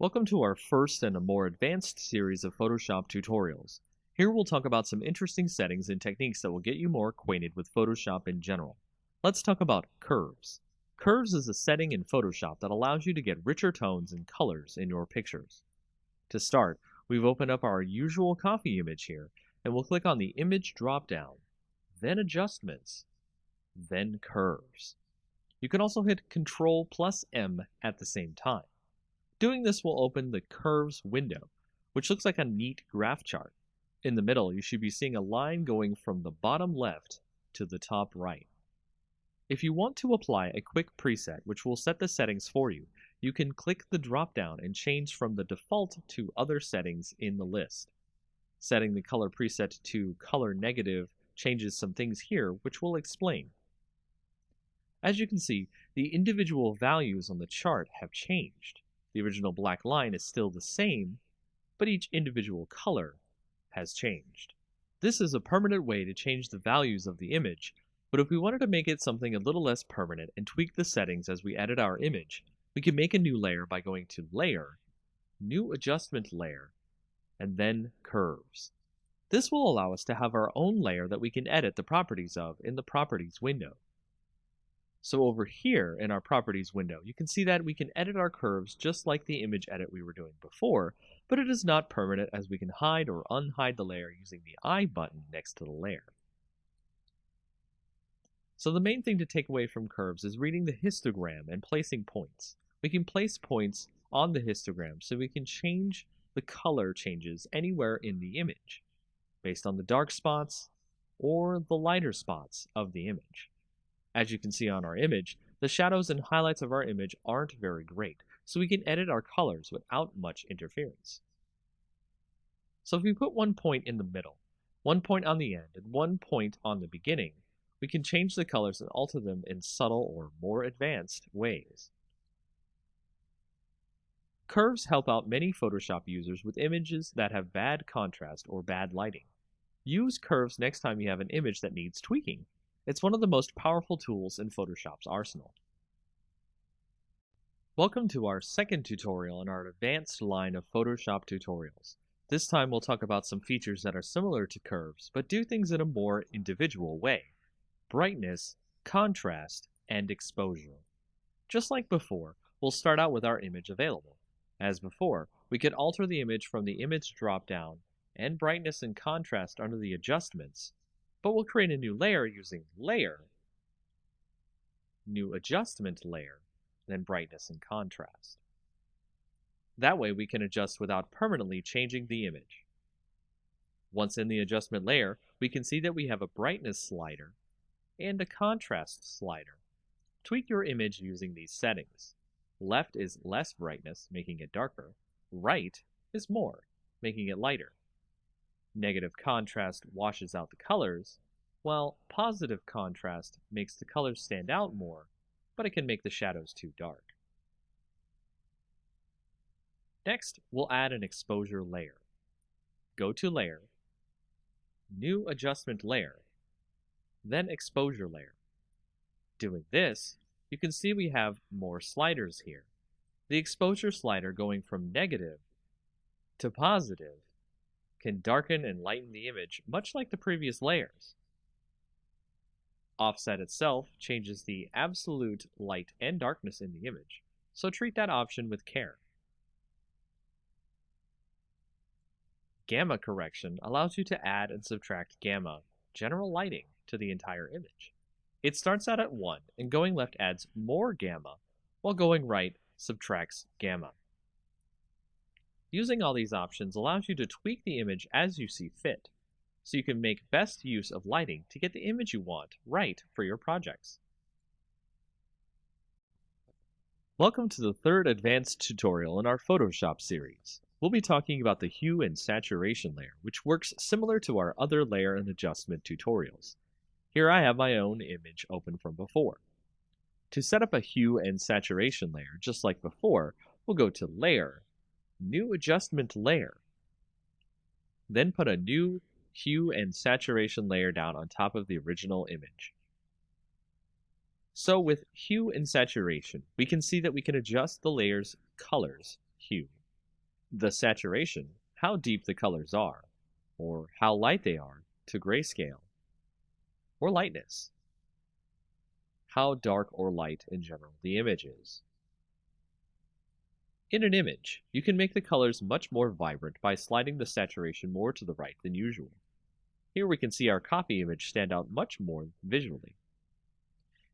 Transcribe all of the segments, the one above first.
Welcome to our first and a more advanced series of Photoshop tutorials. Here we'll talk about some interesting settings and techniques that will get you more acquainted with Photoshop in general. Let's talk about curves. Curves is a setting in Photoshop that allows you to get richer tones and colors in your pictures. To start, we've opened up our usual coffee image here, and we'll click on the Image drop-down, then Adjustments, then Curves. You can also hit Ctrl+M at the same time. Doing this will open the Curves window, which looks like a neat graph chart. In the middle, you should be seeing a line going from the bottom left to the top right. If you want to apply a quick preset, which will set the settings for you, you can click the drop-down and change from the default to other settings in the list. Setting the color preset to color negative changes some things here, which we'll explain. As you can see, the individual values on the chart have changed. The original black line is still the same, but each individual color has changed. This is a permanent way to change the values of the image, but if we wanted to make it something a little less permanent and tweak the settings as we edit our image, we can make a new layer by going to Layer, New Adjustment Layer, and then Curves. This will allow us to have our own layer that we can edit the properties of in the Properties window. So over here in our Properties window, you can see that we can edit our curves just like the image edit we were doing before, but it is not permanent as we can hide or unhide the layer using the I button next to the layer. So the main thing to take away from curves is reading the histogram and placing points. We can place points on the histogram so we can change the color changes anywhere in the image, based on the dark spots or the lighter spots of the image. As you can see on our image, the shadows and highlights of our image aren't very great, so we can edit our colors without much interference. So if we put one point in the middle, one point on the end, and one point on the beginning, we can change the colors and alter them in subtle or more advanced ways. Curves help out many Photoshop users with images that have bad contrast or bad lighting. Use curves next time you have an image that needs tweaking. It's one of the most powerful tools in Photoshop's arsenal. Welcome to our second tutorial in our advanced line of Photoshop tutorials. This time we'll talk about some features that are similar to curves, but do things in a more individual way. Brightness, contrast, and exposure. Just like before, we'll start out with our image available. As before, we could alter the image from the Image drop-down and brightness and contrast under the Adjustments, but we'll create a new layer using Layer, New Adjustment Layer, then Brightness and Contrast. That way we can adjust without permanently changing the image. Once in the adjustment layer, we can see that we have a brightness slider and a contrast slider. Tweak your image using these settings. Left is less brightness, making it darker. Right is more, making it lighter. Negative contrast washes out the colors, while positive contrast makes the colors stand out more, but it can make the shadows too dark. Next, we'll add an exposure layer. Go to Layer, New Adjustment Layer, then Exposure Layer. Doing this, you can see we have more sliders here. The exposure slider going from negative to positive can darken and lighten the image much like the previous layers. Offset itself changes the absolute light and darkness in the image, so treat that option with care. Gamma correction allows you to add and subtract gamma, general lighting, to the entire image. It starts out at 1, and going left adds more gamma, while going right subtracts gamma. Using all these options allows you to tweak the image as you see fit, so you can make best use of lighting to get the image you want right for your projects. Welcome to the third advanced tutorial in our Photoshop series. We'll be talking about the hue and saturation layer, which works similar to our other layer and adjustment tutorials. Here I have my own image open from before. To set up a hue and saturation layer, just like before, we'll go to Layer, New Adjustment Layer. Then put a new hue and saturation layer down on top of the original image. So with hue and saturation, we can see that we can adjust the layer's color's hue. The saturation, how deep the colors are, or how light they are, to grayscale, or lightness, how dark or light in general the image is. In an image, you can make the colors much more vibrant by sliding the saturation more to the right than usual. Here we can see our copy image stand out much more visually.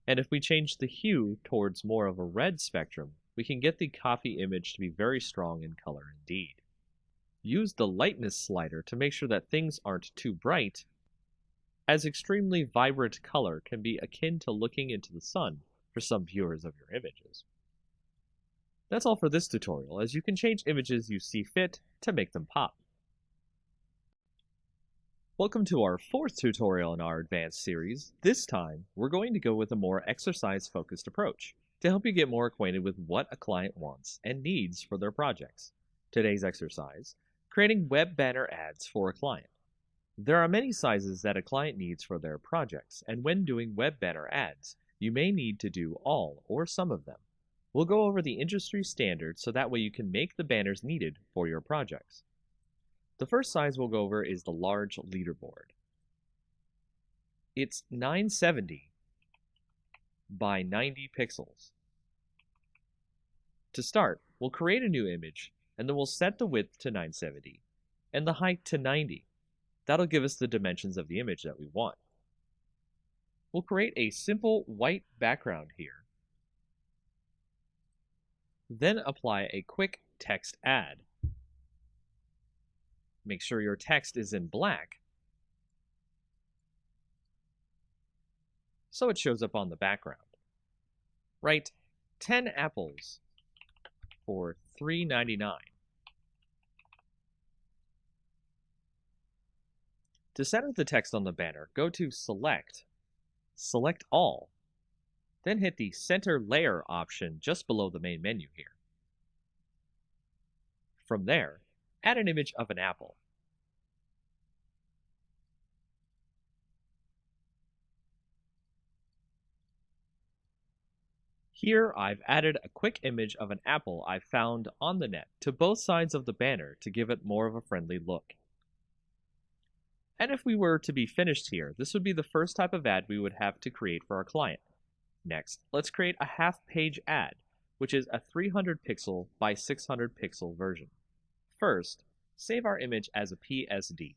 And if we change the hue towards more of a red spectrum, we can get the copy image to be very strong in color indeed. Use the lightness slider to make sure that things aren't too bright, as extremely vibrant color can be akin to looking into the sun for some viewers of your images. That's all for this tutorial, as you can change images you see fit to make them pop. Welcome to our fourth tutorial in our advanced series. This time, we're going to go with a more exercise-focused approach to help you get more acquainted with what a client wants and needs for their projects. Today's exercise, creating web banner ads for a client. There are many sizes that a client needs for their projects, and when doing web banner ads, you may need to do all or some of them. We'll go over the industry standards so that way you can make the banners needed for your projects. The first size we'll go over is the large leaderboard. It's 970 by 90 pixels. To start, we'll create a new image, and then we'll set the width to 970 and the height to 90. That'll give us the dimensions of the image that we want. We'll create a simple white background here. Then apply a quick text add. Make sure your text is in black so it shows up on the background. Write 10 apples for $3.99. To center the text on the banner, go to Select All, then hit the Center Layer option just below the main menu here. From there, add an image of an apple. Here I've added a quick image of an apple I found on the net to both sides of the banner to give it more of a friendly look. And if we were to be finished here, this would be the first type of ad we would have to create for our client. Next, let's create a half-page ad, which is a 300 pixel by 600 pixel version. First, save our image as a PSD.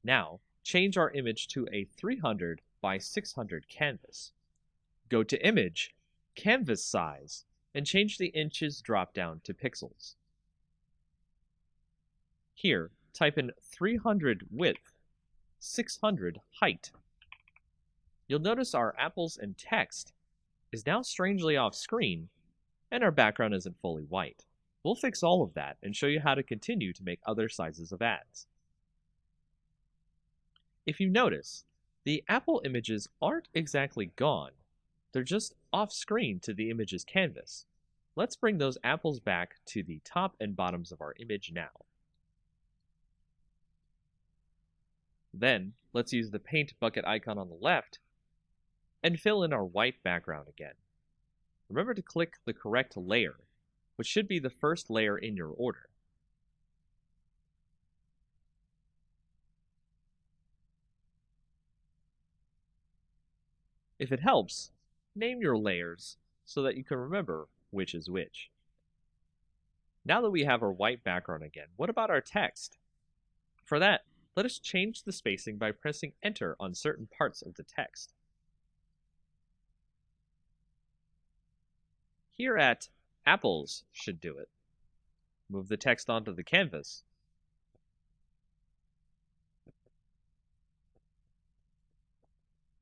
Now, change our image to a 300 by 600 canvas. Go to Image, Canvas Size, and change the inches drop-down to pixels. Here, type in 300 width, 600 height. You'll notice our apples and text is now strangely off screen, and our background isn't fully white. We'll fix all of that and show you how to continue to make other sizes of ads. If you notice, the apple images aren't exactly gone. They're just off screen to the image's canvas. Let's bring those apples back to the top and bottoms of our image now. Then, let's use the paint bucket icon on the left and fill in our white background again. Remember to click the correct layer, which should be the first layer in your order. If it helps, name your layers so that you can remember which is which. Now that we have our white background again, what about our text? For that, let us change the spacing by pressing Enter on certain parts of the text. Here at Apples should do it. Move the text onto the canvas.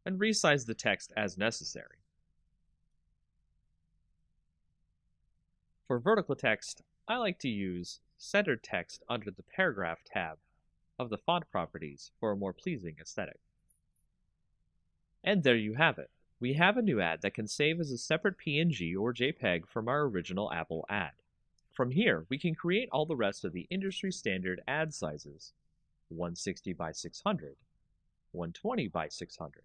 And resize the text as necessary. For vertical text, I like to use centered text under the Paragraph tab of the font properties for a more pleasing aesthetic. And there you have it. We have a new ad that can save as a separate PNG or JPEG from our original Apple ad. From here, we can create all the rest of the industry standard ad sizes: 160 by 600, 120 by 600,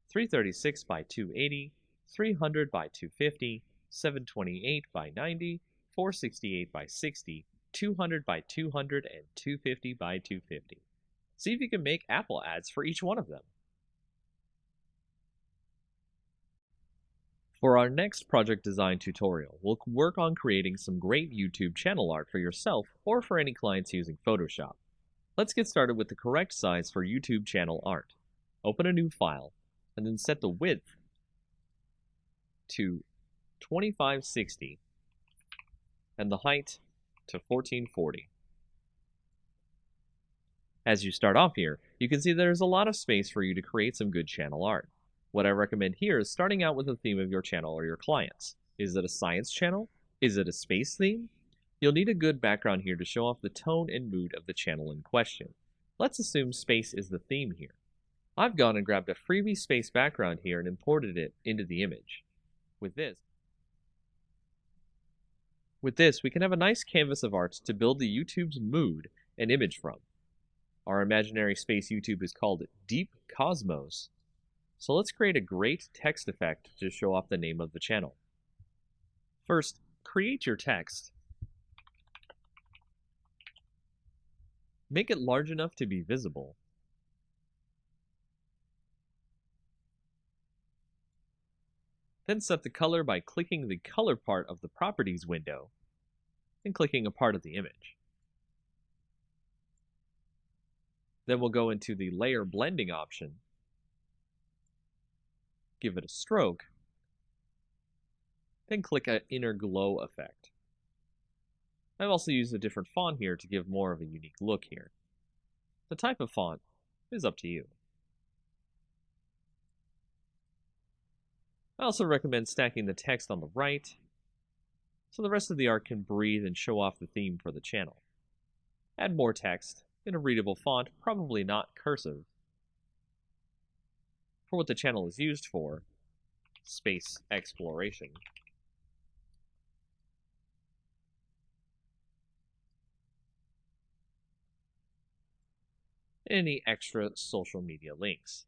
336 by 280, 300 by 250, 728 by 90, 468 by 60, 200 by 200, and 250 by 250. See if you can make Apple ads for each one of them. For our next project design tutorial, we'll work on creating some great YouTube channel art for yourself or for any clients using Photoshop. Let's get started with the correct size for YouTube channel art. Open a new file, and then set the width to 2560 and the height to 1440. As you start off here, you can see there's a lot of space for you to create some good channel art. What I recommend here is starting out with the theme of your channel or your clients. Is it a science channel? Is it a space theme? You'll need a good background here to show off the tone and mood of the channel in question. Let's assume space is the theme here. I've gone and grabbed a freebie space background here and imported it into the image. With this, we can have a nice canvas of art to build the YouTube's mood and image from. Our imaginary space YouTube is called Deep Cosmos. So let's create a great text effect to show off the name of the channel. First, create your text. Make it large enough to be visible. Then set the color by clicking the color part of the properties window and clicking a part of the image. Then we'll go into the layer blending option, give it a stroke, then click an inner glow effect. I've also used a different font here to give more of a unique look here. The type of font is up to you. I also recommend stacking the text on the right so the rest of the art can breathe and show off the theme for the channel. Add more text in a readable font, probably not cursive, for what the channel is used for, space exploration. Any extra social media links.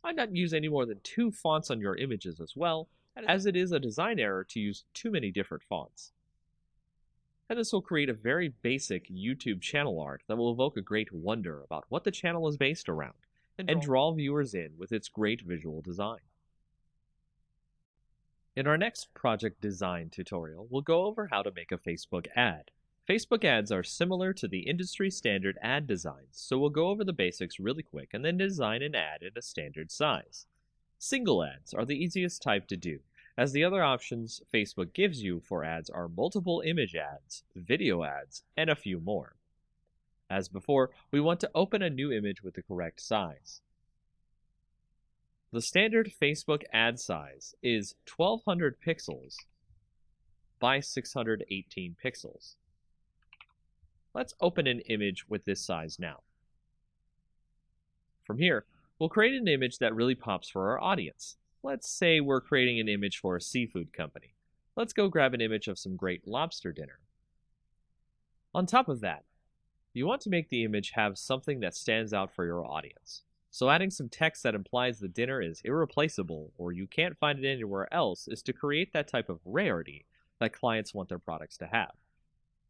I'd not use any more than 2 fonts on your images as well, as it is a design error to use too many different fonts. And this will create a very basic YouTube channel art that will evoke a great wonder about what the channel is based around, and draw viewers in with its great visual design. In our next project design tutorial, we'll go over how to make a Facebook ad. Facebook ads are similar to the industry standard ad designs, so we'll go over the basics really quick and then design an ad in a standard size. Single ads are the easiest type to do, as the other options Facebook gives you for ads are multiple image ads, video ads, and a few more. As before, we want to open a new image with the correct size. The standard Facebook ad size is 1200 pixels by 618 pixels. Let's open an image with this size now. From here, we'll create an image that really pops for our audience. Let's say we're creating an image for a seafood company. Let's go grab an image of some great lobster dinner. On top of that, you want to make the image have something that stands out for your audience. So adding some text that implies the dinner is irreplaceable or you can't find it anywhere else is to create that type of rarity that clients want their products to have.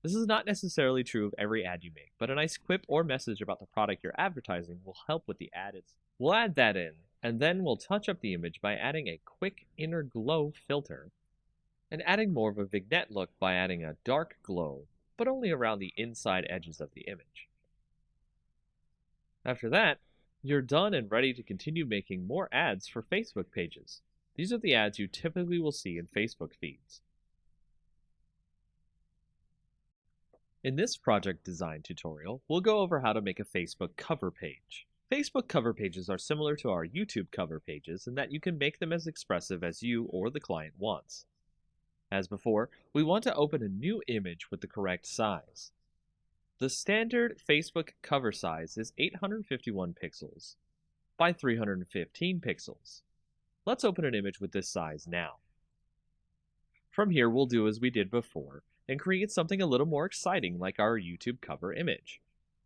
This is not necessarily true of every ad you make, but a nice quip or message about the product you're advertising will help with the ad. We'll add that in, and then we'll touch up the image by adding a quick inner glow filter, and adding more of a vignette look by adding a dark glow, but only around the inside edges of the image. After that, you're done and ready to continue making more ads for Facebook pages. These are the ads you typically will see in Facebook feeds. In this project design tutorial, we'll go over how to make a Facebook cover page. Facebook cover pages are similar to our YouTube cover pages in that you can make them as expressive as you or the client wants. As before, we want to open a new image with the correct size. The standard Facebook cover size is 851 pixels by 315 pixels. Let's open an image with this size now. From here, we'll do as we did before and create something a little more exciting like our YouTube cover image.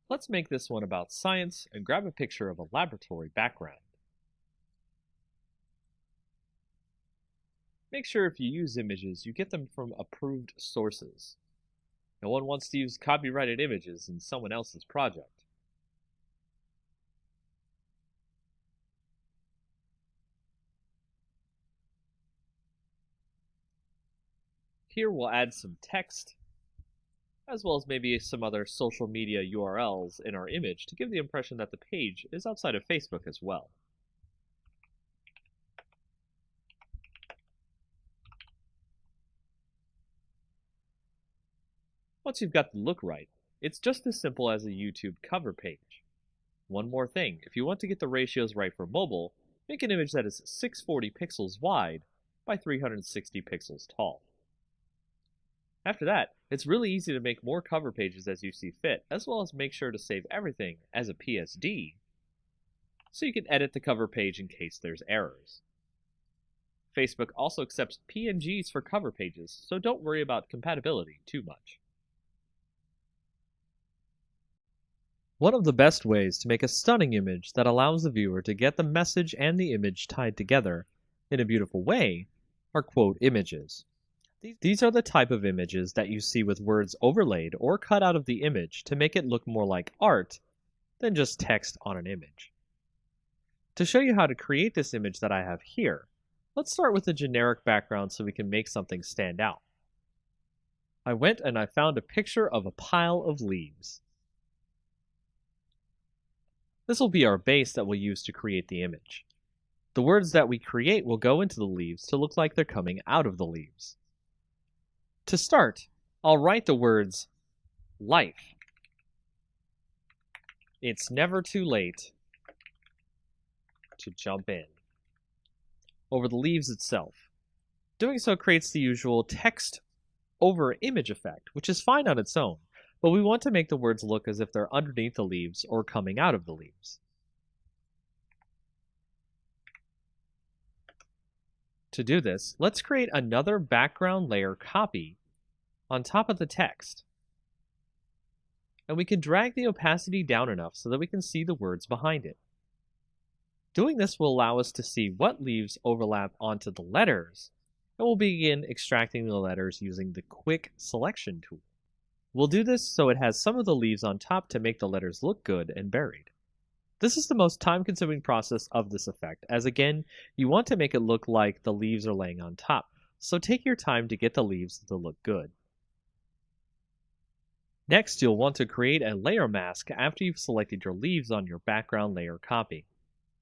Let's make this one about science and grab a picture of a laboratory background. Make sure if you use images, you get them from approved sources. No one wants to use copyrighted images in someone else's project. Here we'll add some text, as well as maybe some other social media URLs in our image to give the impression that the page is outside of Facebook as well. Once you've got the look right, it's just as simple as a YouTube cover page. One more thing, if you want to get the ratios right for mobile, make an image that is 640 pixels wide by 360 pixels tall. After that, it's really easy to make more cover pages as you see fit, as well as make sure to save everything as a PSD, so you can edit the cover page in case there's errors. Facebook also accepts PNGs for cover pages, so don't worry about compatibility too much. One of the best ways to make a stunning image that allows the viewer to get the message and the image tied together in a beautiful way are quote images. These are the type of images that you see with words overlaid or cut out of the image to make it look more like art than just text on an image. To show you how to create this image that I have here, let's start with a generic background so we can make something stand out. I went and I found a picture of a pile of leaves. This will be our base that we'll use to create the image. The words that we create will go into the leaves to look like they're coming out of the leaves. To start, I'll write the words life. It's never too late to jump in over the leaves itself. Doing so creates the usual text over image effect, which is fine on its own, but we want to make the words look as if they're underneath the leaves or coming out of the leaves. To do this, let's create another background layer copy on top of the text. And we can drag the opacity down enough so that we can see the words behind it. Doing this will allow us to see what leaves overlap onto the letters, and we'll begin extracting the letters using the Quick Selection tool. We'll do this so it has some of the leaves on top to make the letters look good and buried. This is the most time-consuming process of this effect, as again, you want to make it look like the leaves are laying on top, so take your time to get the leaves to look good. Next, you'll want to create a layer mask after you've selected your leaves on your background layer copy.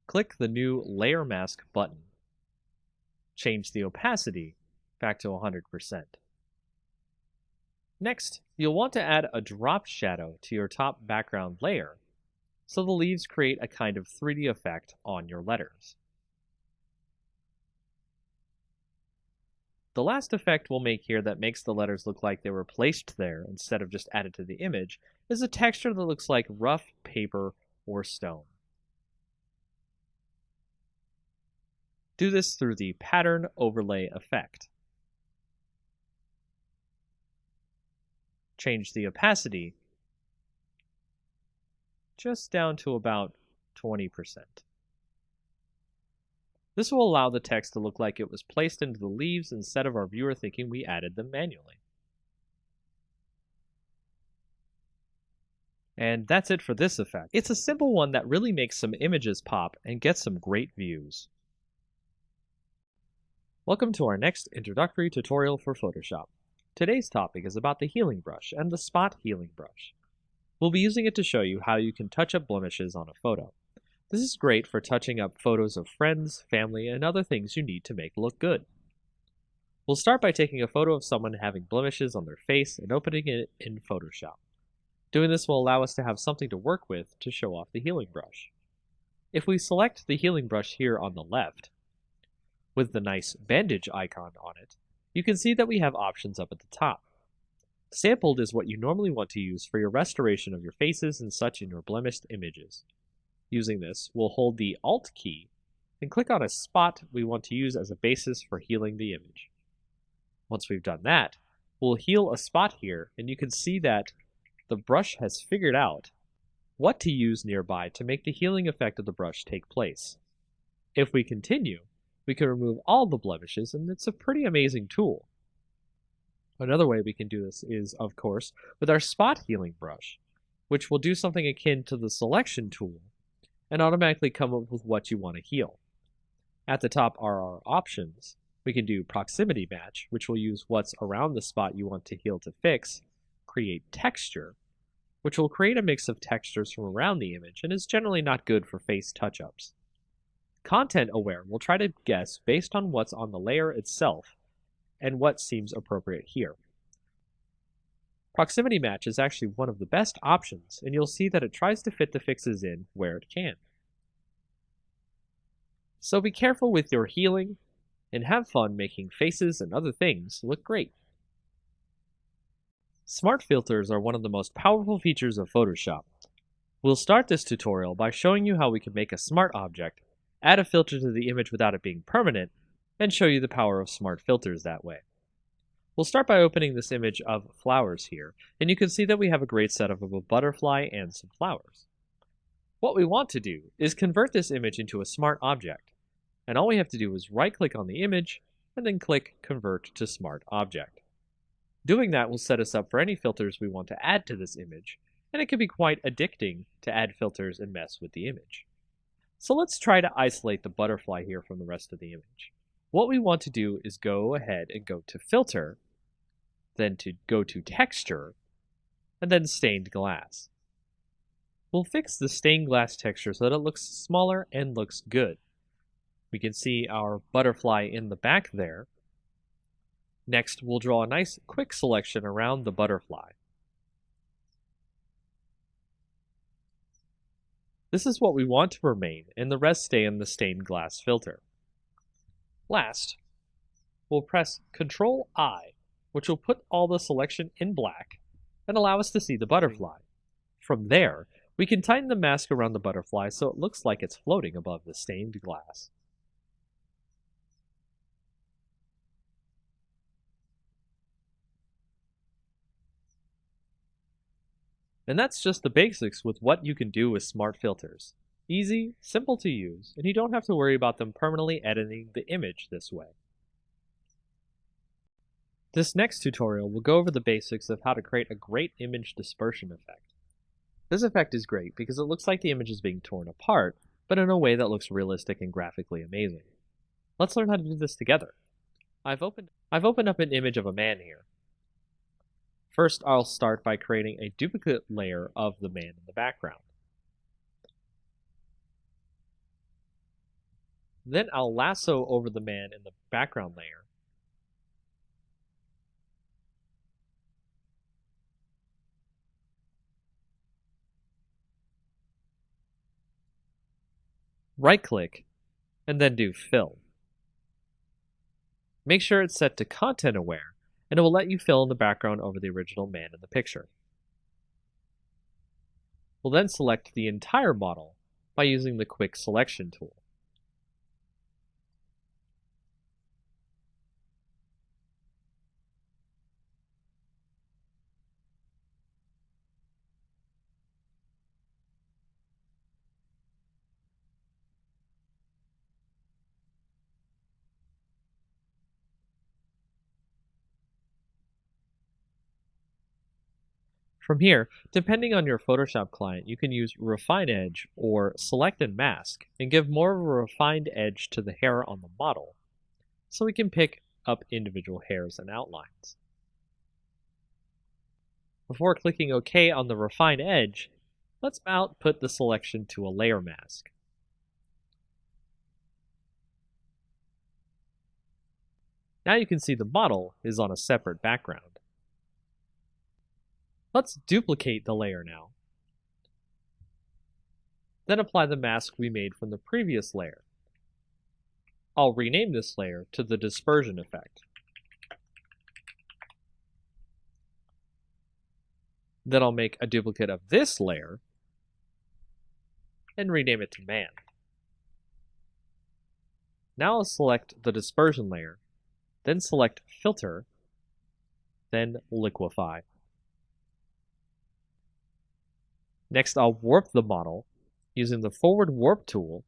Click the new Layer Mask button. Change the opacity back to 100%. Next, you'll want to add a drop shadow to your top background layer, so the leaves create a kind of 3D effect on your letters. The last effect we'll make here that makes the letters look like they were placed there instead of just added to the image is a texture that looks like rough paper or stone. Do this through the Pattern Overlay effect. Change the opacity just down to about 20%. This will allow the text to look like it was placed into the leaves instead of our viewer thinking we added them manually. And that's it for this effect. It's a simple one that really makes some images pop and gets some great views. Welcome to our next introductory tutorial for Photoshop. Today's topic is about the healing brush and the spot healing brush. We'll be using it to show you how you can touch up blemishes on a photo. This is great for touching up photos of friends, family, and other things you need to make look good. We'll start by taking a photo of someone having blemishes on their face and opening it in Photoshop. Doing this will allow us to have something to work with to show off the healing brush. If we select the healing brush here on the left, with the nice bandage icon on it, you can see that we have options up at the top. Sampled is what you normally want to use for your restoration of your faces and such in your blemished images. Using this, we'll hold the Alt key and click on a spot we want to use as a basis for healing the image. Once we've done that, we'll heal a spot here, and you can see that the brush has figured out what to use nearby to make the healing effect of the brush take place. If we continue, We can remove all the blemishes, and it's a pretty amazing tool. Another way we can do this is, of course, with our spot healing brush, which will do something akin to the selection tool and automatically come up with what you want to heal. At the top are our options. We can do proximity match, which will use what's around the spot you want to heal to fix, create texture, which will create a mix of textures from around the image and is generally not good for face touch-ups. Content aware will try to guess based on what's on the layer itself and what seems appropriate here. Proximity match is actually one of the best options, and you'll see that it tries to fit the fixes in where it can. So be careful with your healing, and have fun making faces and other things look great. Smart filters are one of the most powerful features of Photoshop. We'll start this tutorial by showing you how we can make a smart object, add a filter to the image without it being permanent, and show you the power of smart filters that way. We'll start by opening this image of flowers here, and you can see that we have a great setup of a butterfly and some flowers. What we want to do is convert this image into a smart object, and all we have to do is right-click on the image and then click Convert to Smart Object. Doing that will set us up for any filters we want to add to this image, and it can be quite addicting to add filters and mess with the image. So let's try to isolate the butterfly here from the rest of the image. What we want to do is go ahead and go to Filter, then to go to Texture, and then Stained Glass. We'll fix the stained glass texture so that it looks smaller and looks good. We can see our butterfly in the back there. Next, we'll draw a nice quick selection around the butterfly. This is what we want to remain, and the rest stay in the stained glass filter. Last, we'll press Ctrl-I, which will put all the selection in black and allow us to see the butterfly. From there, we can tighten the mask around the butterfly so it looks like it's floating above the stained glass. And that's just the basics with what you can do with smart filters. Easy, simple to use, and you don't have to worry about them permanently editing the image this way. This next tutorial will go over the basics of how to create a great image dispersion effect. This effect is great because it looks like the image is being torn apart, but in a way that looks realistic and graphically amazing. Let's learn how to do this together. I've opened up an image of a man here. First, I'll start by creating a duplicate layer of the man in the background. Then I'll lasso over the man in the background layer. Right-click, and then do Fill. Make sure it's set to Content Aware, and it will let you fill in the background over the original man in the picture. We'll then select the entire model by using the Quick Selection tool. From here, depending on your Photoshop client, you can use Refine Edge or Select and Mask and give more of a refined edge to the hair on the model, so we can pick up individual hairs and outlines. Before clicking OK on the Refine Edge, let's output the selection to a layer mask. Now you can see the model is on a separate background. Let's duplicate the layer now. Then apply the mask we made from the previous layer. I'll rename this layer to the dispersion effect. Then I'll make a duplicate of this layer and rename it to man. Now I'll select the dispersion layer, then select filter, then liquefy. Next, I'll warp the model using the forward warp tool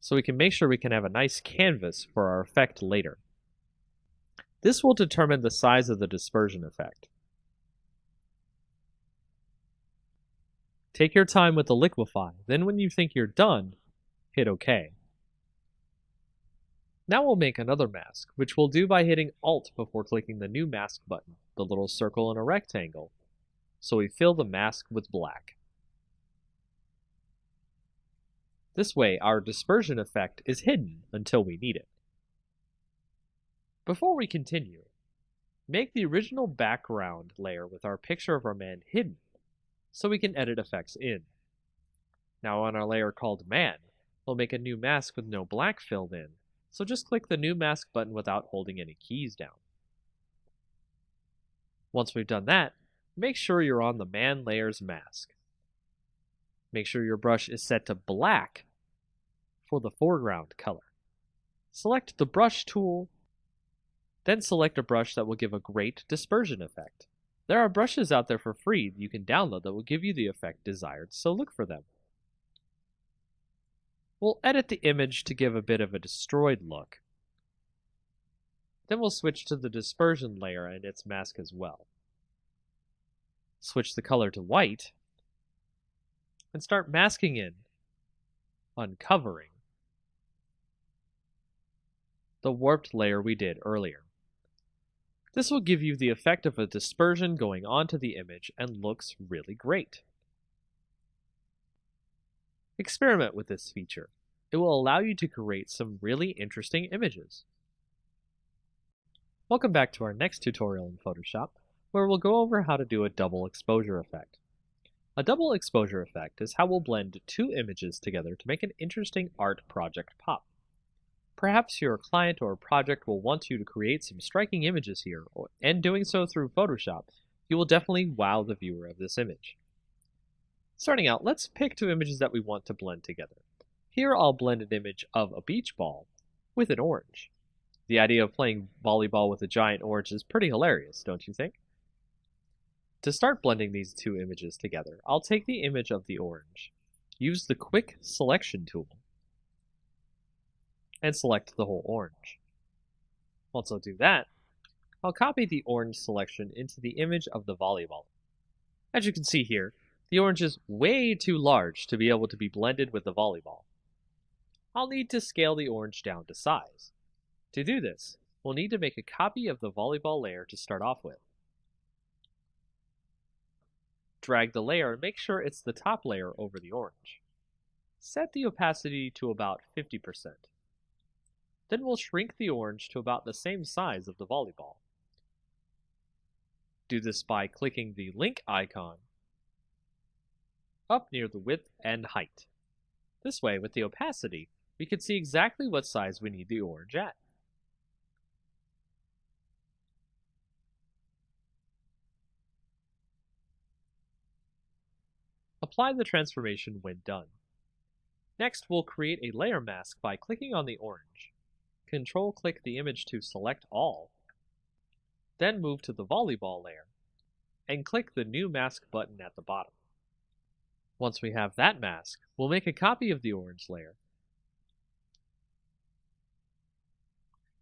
so we can make sure we can have a nice canvas for our effect later. This will determine the size of the dispersion effect. Take your time with the liquefy, then when you think you're done, hit OK. Now we'll make another mask, which we'll do by hitting Alt before clicking the new mask button, the little circle in a rectangle, so we fill the mask with black. This way, our dispersion effect is hidden until we need it. Before we continue, make the original background layer with our picture of our man hidden, so we can edit effects in. Now on our layer called Man, we'll make a new mask with no black filled in, so just click the new mask button without holding any keys down. Once we've done that, make sure you're on the Man layer's mask. Make sure your brush is set to black for the foreground color. Select the brush tool, then select a brush that will give a great dispersion effect. There are brushes out there for free that you can download that will give you the effect desired, so look for them. We'll edit the image to give a bit of a destroyed look. Then we'll switch to the dispersion layer and its mask as well. Switch the color to white, and start masking in, uncovering, the warped layer we did earlier. This will give you the effect of a dispersion going onto the image and looks really great. Experiment with this feature. It will allow you to create some really interesting images. Welcome back to our next tutorial in Photoshop, where we'll go over how to do a double exposure effect. A double exposure effect is how we'll blend two images together to make an interesting art project pop. Perhaps your client or project will want you to create some striking images here, and doing so through Photoshop, you will definitely wow the viewer of this image. Starting out, let's pick two images that we want to blend together. Here I'll blend an image of a beach ball with an orange. The idea of playing volleyball with a giant orange is pretty hilarious, don't you think? To start blending these two images together, I'll take the image of the orange, use the Quick Selection tool, and select the whole orange. Once I do that, I'll copy the orange selection into the image of the volleyball. As you can see here, the orange is way too large to be able to be blended with the volleyball. I'll need to scale the orange down to size. To do this, we'll need to make a copy of the volleyball layer to start off with. Drag the layer and make sure it's the top layer over the orange. Set the opacity to about 50%. Then we'll shrink the orange to about the same size of the volleyball. Do this by clicking the link icon up near the width and height. This way, with the opacity, we can see exactly what size we need the orange at. Apply the transformation when done. Next, we'll create a layer mask by clicking on the orange. Control-click the image to select all. Then move to the volleyball layer, and click the New Mask button at the bottom. Once we have that mask, we'll make a copy of the orange layer,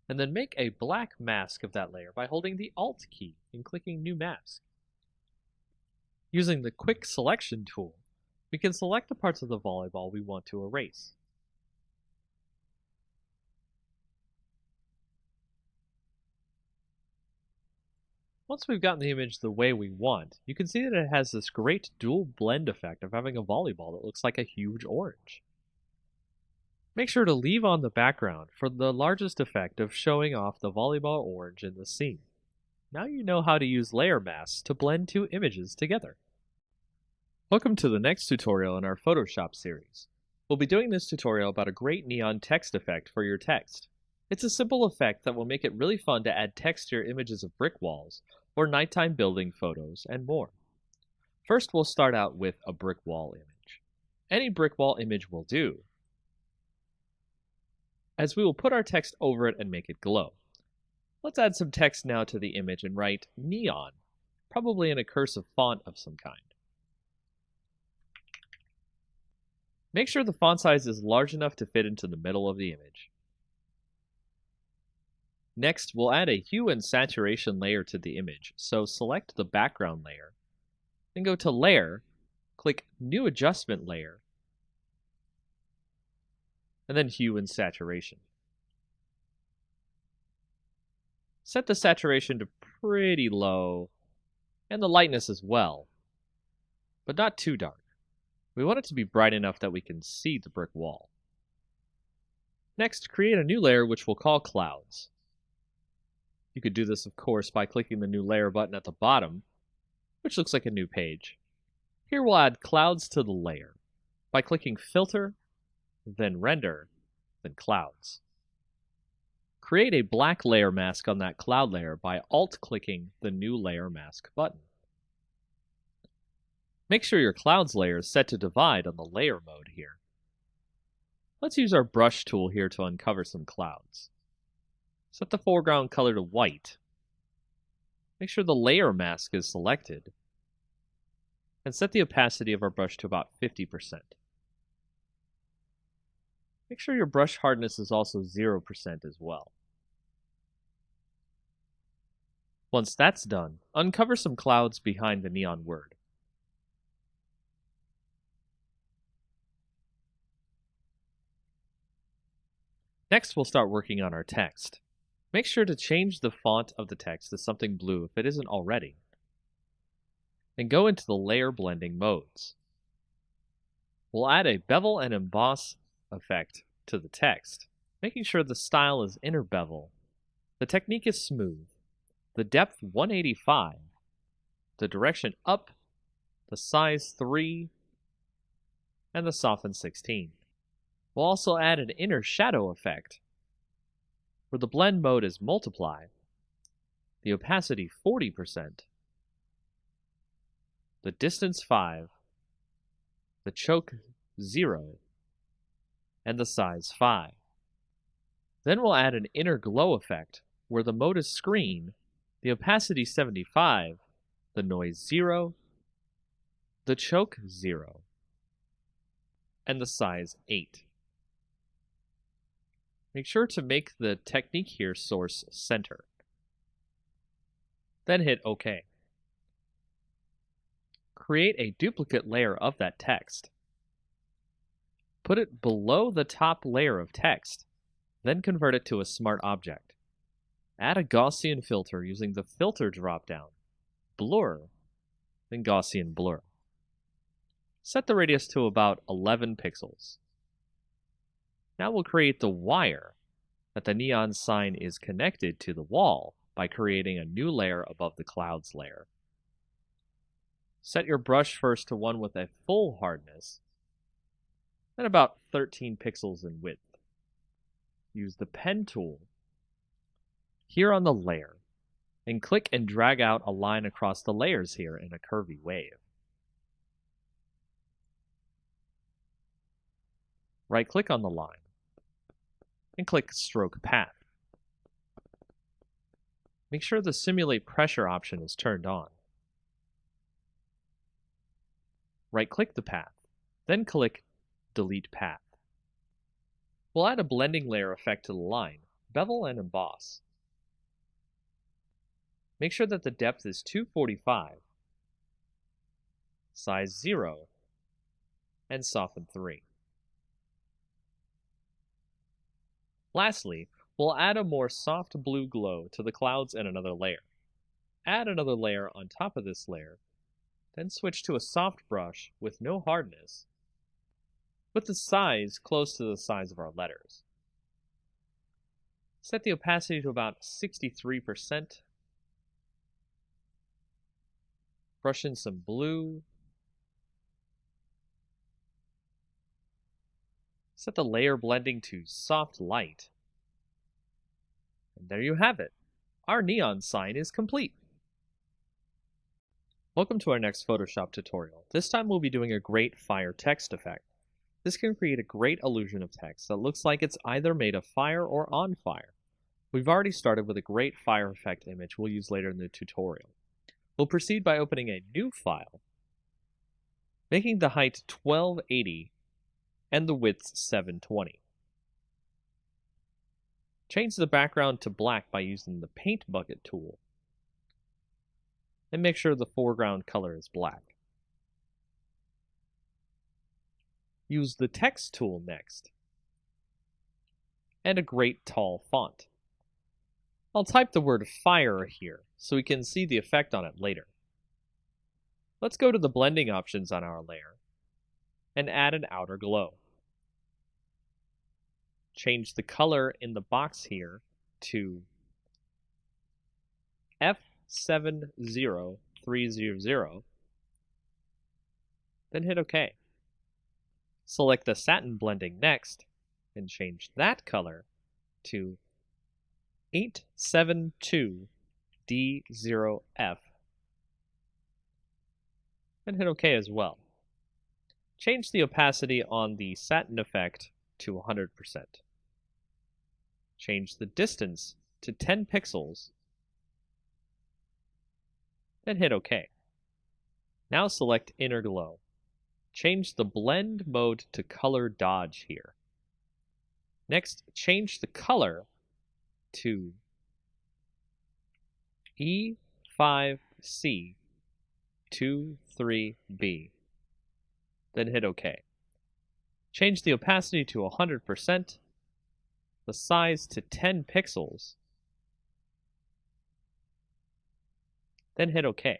and then make a black mask of that layer by holding the Alt key and clicking New Mask. Using the Quick Selection tool, we can select the parts of the volleyball we want to erase. Once we've gotten the image the way we want, you can see that it has this great dual blend effect of having a volleyball that looks like a huge orange. Make sure to leave on the background for the largest effect of showing off the volleyball orange in the scene. Now you know how to use layer masks to blend two images together. Welcome to the next tutorial in our Photoshop series. We'll be doing this tutorial about a great neon text effect for your text. It's a simple effect that will make it really fun to add text to your images of brick walls, or nighttime building photos, and more. First, we'll start out with a brick wall image. Any brick wall image will do, as we will put our text over it and make it glow. Let's add some text now to the image and write neon, probably in a cursive font of some kind. Make sure the font size is large enough to fit into the middle of the image. Next, we'll add a hue and saturation layer to the image, so select the background layer, then go to Layer, click New Adjustment Layer, and then Hue and Saturation. Set the saturation to pretty low, and the lightness as well, but not too dark. We want it to be bright enough that we can see the brick wall. Next, create a new layer which we'll call Clouds. You could do this, of course, by clicking the New Layer button at the bottom, which looks like a new page. Here we'll add clouds to the layer by clicking Filter, then Render, then Clouds. Create a black layer mask on that cloud layer by Alt-clicking the New Layer Mask button. Make sure your clouds layer is set to divide on the layer mode here. Let's use our brush tool here to uncover some clouds. Set the foreground color to white. Make sure the layer mask is selected. And set the opacity of our brush to about 50%. Make sure your brush hardness is also 0% as well. Once that's done, uncover some clouds behind the neon word. Next, we'll start working on our text. Make sure to change the font of the text to something blue if it isn't already. Then go into the layer blending modes. We'll add a bevel and emboss effect to the text, making sure the style is inner bevel. The technique is smooth, the depth 185, the direction up, the size 3, and the soften 16. We'll also add an inner shadow effect, where the blend mode is multiply, the opacity 40%, the distance 5, the choke 0, and the size 5. Then we'll add an inner glow effect, where the mode is screen, the opacity 75, the noise 0, the choke 0, and the size 8. Make sure to make the technique here source center. Then hit OK. Create a duplicate layer of that text. Put it below the top layer of text, then convert it to a smart object. Add a Gaussian filter using the Filter dropdown, Blur, then Gaussian Blur. Set the radius to about 11 pixels. Now we'll create the wire that the neon sign is connected to the wall by creating a new layer above the clouds layer. Set your brush first to one with a full hardness, then about 13 pixels in width. Use the pen tool here on the layer and click and drag out a line across the layers here in a curvy wave. Right-click on the line and click Stroke Path. Make sure the Simulate Pressure option is turned on. Right-click the path, then click Delete Path. We'll add a blending layer effect to the line, bevel and emboss. Make sure that the depth is 245, size 0, and soften 3. Lastly, we'll add a more soft blue glow to the clouds in another layer. Add another layer on top of this layer, then switch to a soft brush with no hardness, with the size close to the size of our letters. Set the opacity to about 63%. Brush in some blue. Set the layer blending to soft light. And there you have it. Our neon sign is complete. Welcome to our next Photoshop tutorial. This time we'll be doing a great fire text effect. This can create a great illusion of text that looks like it's either made of fire or on fire. We've already started with a great fire effect image we'll use later in the tutorial. We'll proceed by opening a new file, making the height 1280 and the width 720. Change the background to black by using the Paint Bucket tool, and make sure the foreground color is black. Use the Text tool next, and a great tall font. I'll type the word fire here so we can see the effect on it later. Let's go to the blending options on our layer and add an outer glow. Change the color in the box here to F70300, then hit OK. Select the satin blending next and change that color to 872D0F, and hit OK as well. Change the opacity on the satin effect to 100%. Change the distance to 10 pixels, then hit OK. Now select Inner Glow. Change the blend mode to color dodge here. Next, change the color to E5C23B, then hit OK. Change the opacity to 100%, the size to 10 pixels, then hit OK.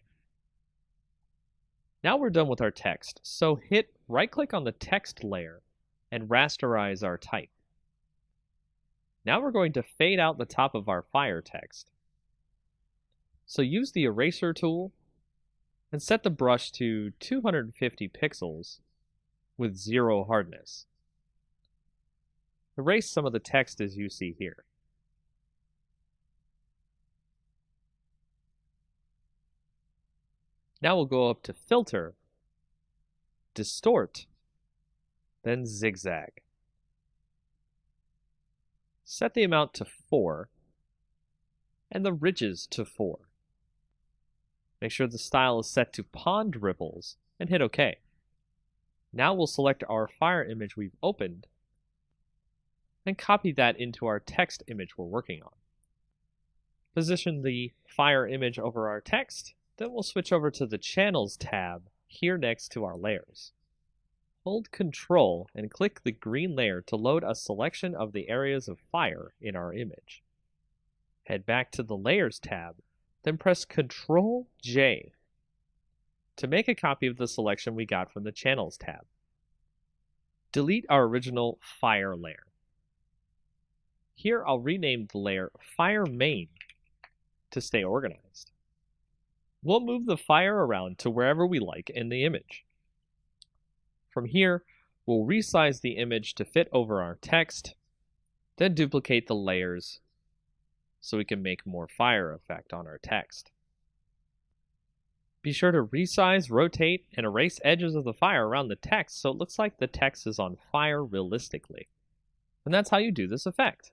Now we're done with our text, so hit right-click on the text layer and rasterize our type. Now we're going to fade out the top of our fire text. So use the eraser tool and set the brush to 250 pixels with 0 hardness. Erase some of the text as you see here. Now we'll go up to Filter, Distort, then Zigzag. Set the amount to 4 and the ridges to 4. Make sure the style is set to Pond Ripples and hit OK. Now we'll select our fire image we've opened and copy that into our text image we're working on. Position the fire image over our text, then we'll switch over to the Channels tab here next to our layers. Hold Ctrl and click the green layer to load a selection of the areas of fire in our image. Head back to the Layers tab, then press Ctrl J to make a copy of the selection we got from the Channels tab. Delete our original fire layer. Here I'll rename the layer Fire Main to stay organized. We'll move the fire around to wherever we like in the image. From here, we'll resize the image to fit over our text, then duplicate the layers so we can make more fire effect on our text. Be sure to resize, rotate, and erase edges of the fire around the text so it looks like the text is on fire realistically. And that's how you do this effect.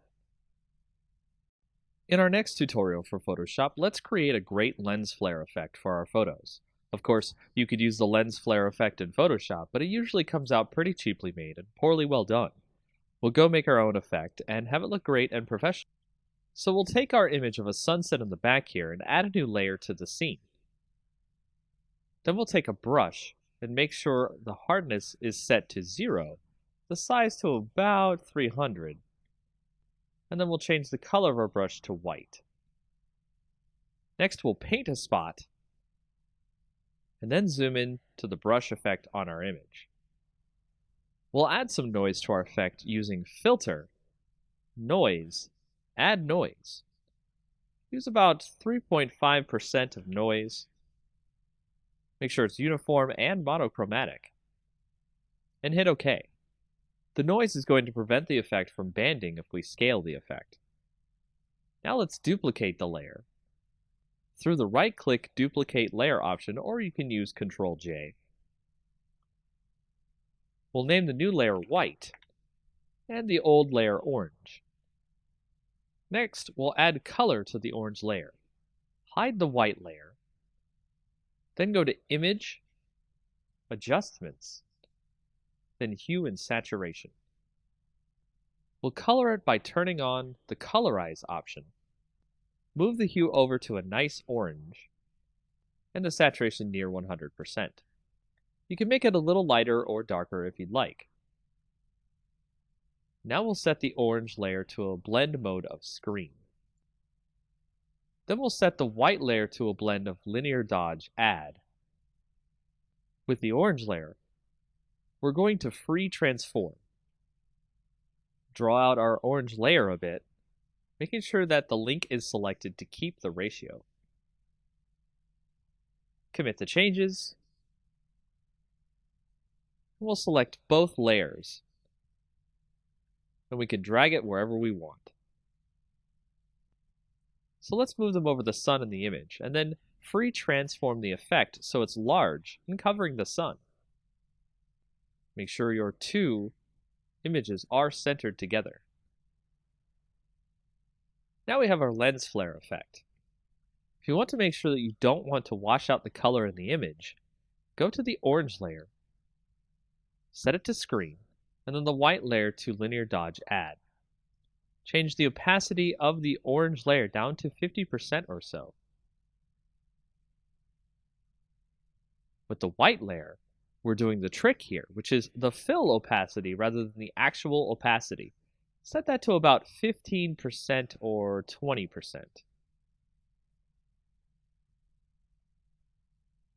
In our next tutorial for Photoshop, let's create a great lens flare effect for our photos. Of course, you could use the lens flare effect in Photoshop, but it usually comes out pretty cheaply made and poorly well done. We'll go make our own effect and have it look great and professional. So we'll take our image of a sunset in the back here and add a new layer to the scene. Then we'll take a brush and make sure the hardness is set to 0, the size to about 300, and then we'll change the color of our brush to white. Next, we'll paint a spot, and then zoom in to the brush effect on our image. We'll add some noise to our effect using Filter, Noise, Add Noise. Use about 3.5% of noise. Make sure it's uniform and monochromatic, and hit OK. The noise is going to prevent the effect from banding if we scale the effect. Now let's duplicate the layer through the right-click Duplicate Layer option, or you can use Ctrl J. We'll name the new layer White and the old layer Orange. Next, we'll add color to the orange layer. Hide the white layer, then go to Image, Adjustments, then hue and saturation. We'll color it by turning on the colorize option. Move the hue over to a nice orange and the saturation near 100%. You can make it a little lighter or darker if you'd like. Now we'll set the orange layer to a blend mode of screen. Then we'll set the white layer to a blend of linear dodge add. With the orange layer, we're going to free transform. Draw out our orange layer a bit, making sure that the link is selected to keep the ratio. Commit the changes. We'll select both layers, and we can drag it wherever we want. So let's move them over the sun and the image, and then free transform the effect so it's large and covering the sun. Make sure your two images are centered together. Now we have our lens flare effect. If you want to make sure that you don't want to wash out the color in the image, go to the orange layer, set it to screen, and then the white layer to linear dodge add. Change the opacity of the orange layer down to 50% or so. With the white layer, we're doing the trick here, which is the fill opacity rather than the actual opacity. Set that to about 15% or 20%.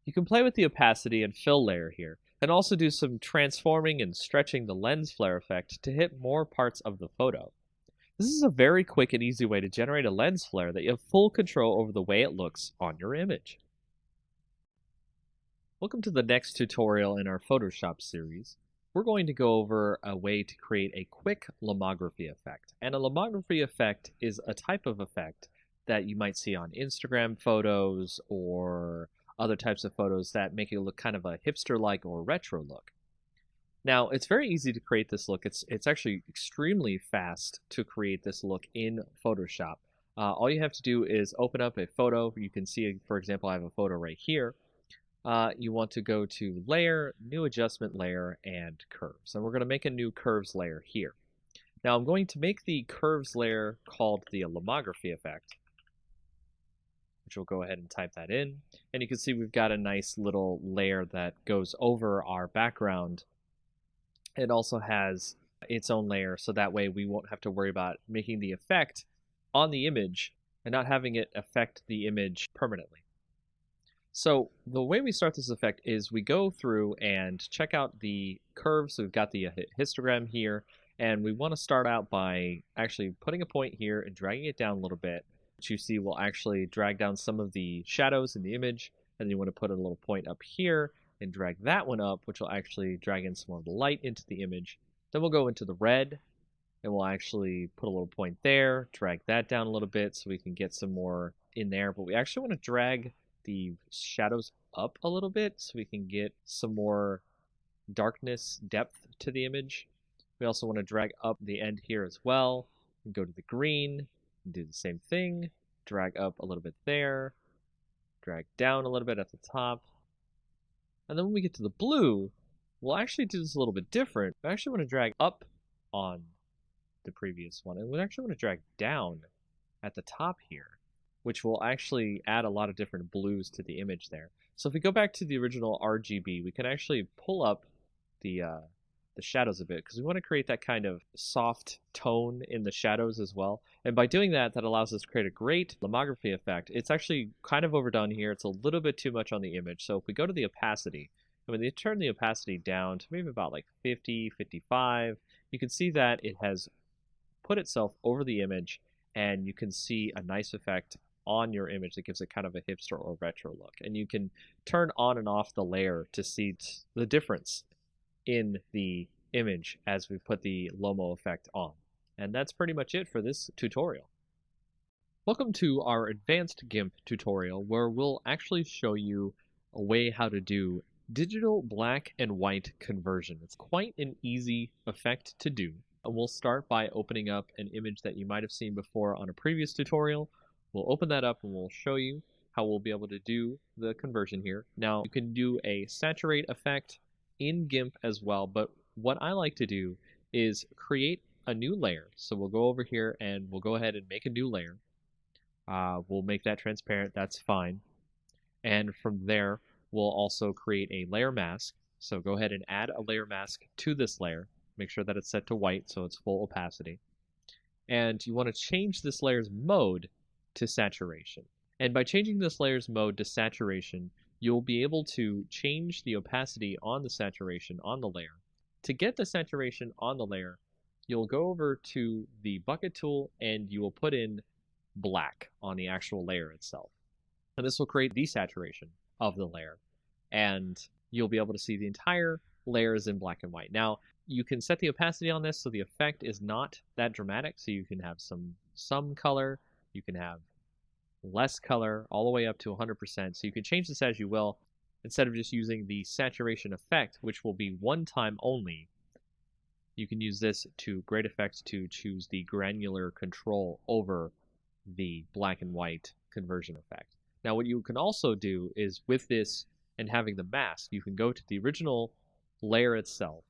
You can play with the opacity and fill layer here, and also do some transforming and stretching the lens flare effect to hit more parts of the photo. This is a very quick and easy way to generate a lens flare that you have full control over the way it looks on your image. Welcome to the next tutorial in our Photoshop series. We're going to go over a way to create a quick lomography effect. And a lomography effect is a type of effect that you might see on Instagram photos or other types of photos that make it look kind of a hipster-like or retro look. Now, it's very easy to create this look. It's actually extremely fast to create this look in Photoshop. All you have to do is open up a photo. You can see, for example, I have a photo right here. You want to go to Layer, New Adjustment Layer, and Curves. And we're going to make a new Curves layer here. Now, I'm going to make the Curves layer called the lomography effect, which we'll go ahead and type that in. And you can see we've got a nice little layer that goes over our background. It also has its own layer, so that way we won't have to worry about making the effect on the image and not having it affect the image permanently. So the way we start this effect is we go through and check out the curves. So we've got the histogram here, and we want to start out by actually putting a point here and dragging it down a little bit, which you see will actually drag down some of the shadows in the image. And then you want to put a little point up here and drag that one up, which will actually drag in some more of the light into the image. Then we'll go into the red, and we'll actually put a little point there, drag that down a little bit so we can get some more in there. But we actually want to drag the shadows up a little bit so we can get some more darkness, depth to the image. We also want to drag up the end here as well, and go to the green, and do the same thing, drag up a little bit there, drag down a little bit at the top. And then when we get to the blue, we'll actually do this a little bit different. We actually want to drag up on the previous one, and we actually want to drag down at the top here, which will actually add a lot of different blues to the image there. So if we go back to the original RGB, we can actually pull up the shadows a bit, because we want to create that kind of soft tone in the shadows as well. And by doing that, that allows us to create a great lomography effect. It's actually kind of overdone here. It's a little bit too much on the image. So if we go to the opacity, and when you turn the opacity down to maybe about like 50, 55, you can see that it has put itself over the image, and you can see a nice effect on your image that gives it kind of a hipster or retro look. And you can turn on and off the layer to see the difference in the image as we put the Lomo effect on. And that's pretty much it for this tutorial. Welcome to our advanced GIMP tutorial, where we'll actually show you a way how to do digital black and white conversion. It's quite an easy effect to do. And we'll start by opening up an image that you might have seen before on a previous tutorial. We'll open that up and we'll show you how we'll be able to do the conversion here. Now, you can do a saturate effect in GIMP as well, but what I like to do is create a new layer. So we'll go over here and we'll go ahead and make a new layer. We'll make that transparent, that's fine. And from there, we'll also create a layer mask. So go ahead and add a layer mask to this layer. Make sure that it's set to white so it's full opacity. And you want to change this layer's mode to saturation. And by changing this layer's mode to saturation, you'll be able to change the opacity on the saturation on the layer. To get the saturation on the layer, you'll go over to the bucket tool and you will put in black on the actual layer itself. And this will create desaturation of the layer, and you'll be able to see the entire layer is in black and white. Now, you can set the opacity on this so the effect is not that dramatic, so you can have some color, you can have less color, all the way up to 100%, so you can change this as you will, instead of just using the saturation effect, which will be one time only. You can use this to great effect to choose the granular control over the black and white conversion effect. Now what you can also do is with this and having the mask, you can go to the original layer itself,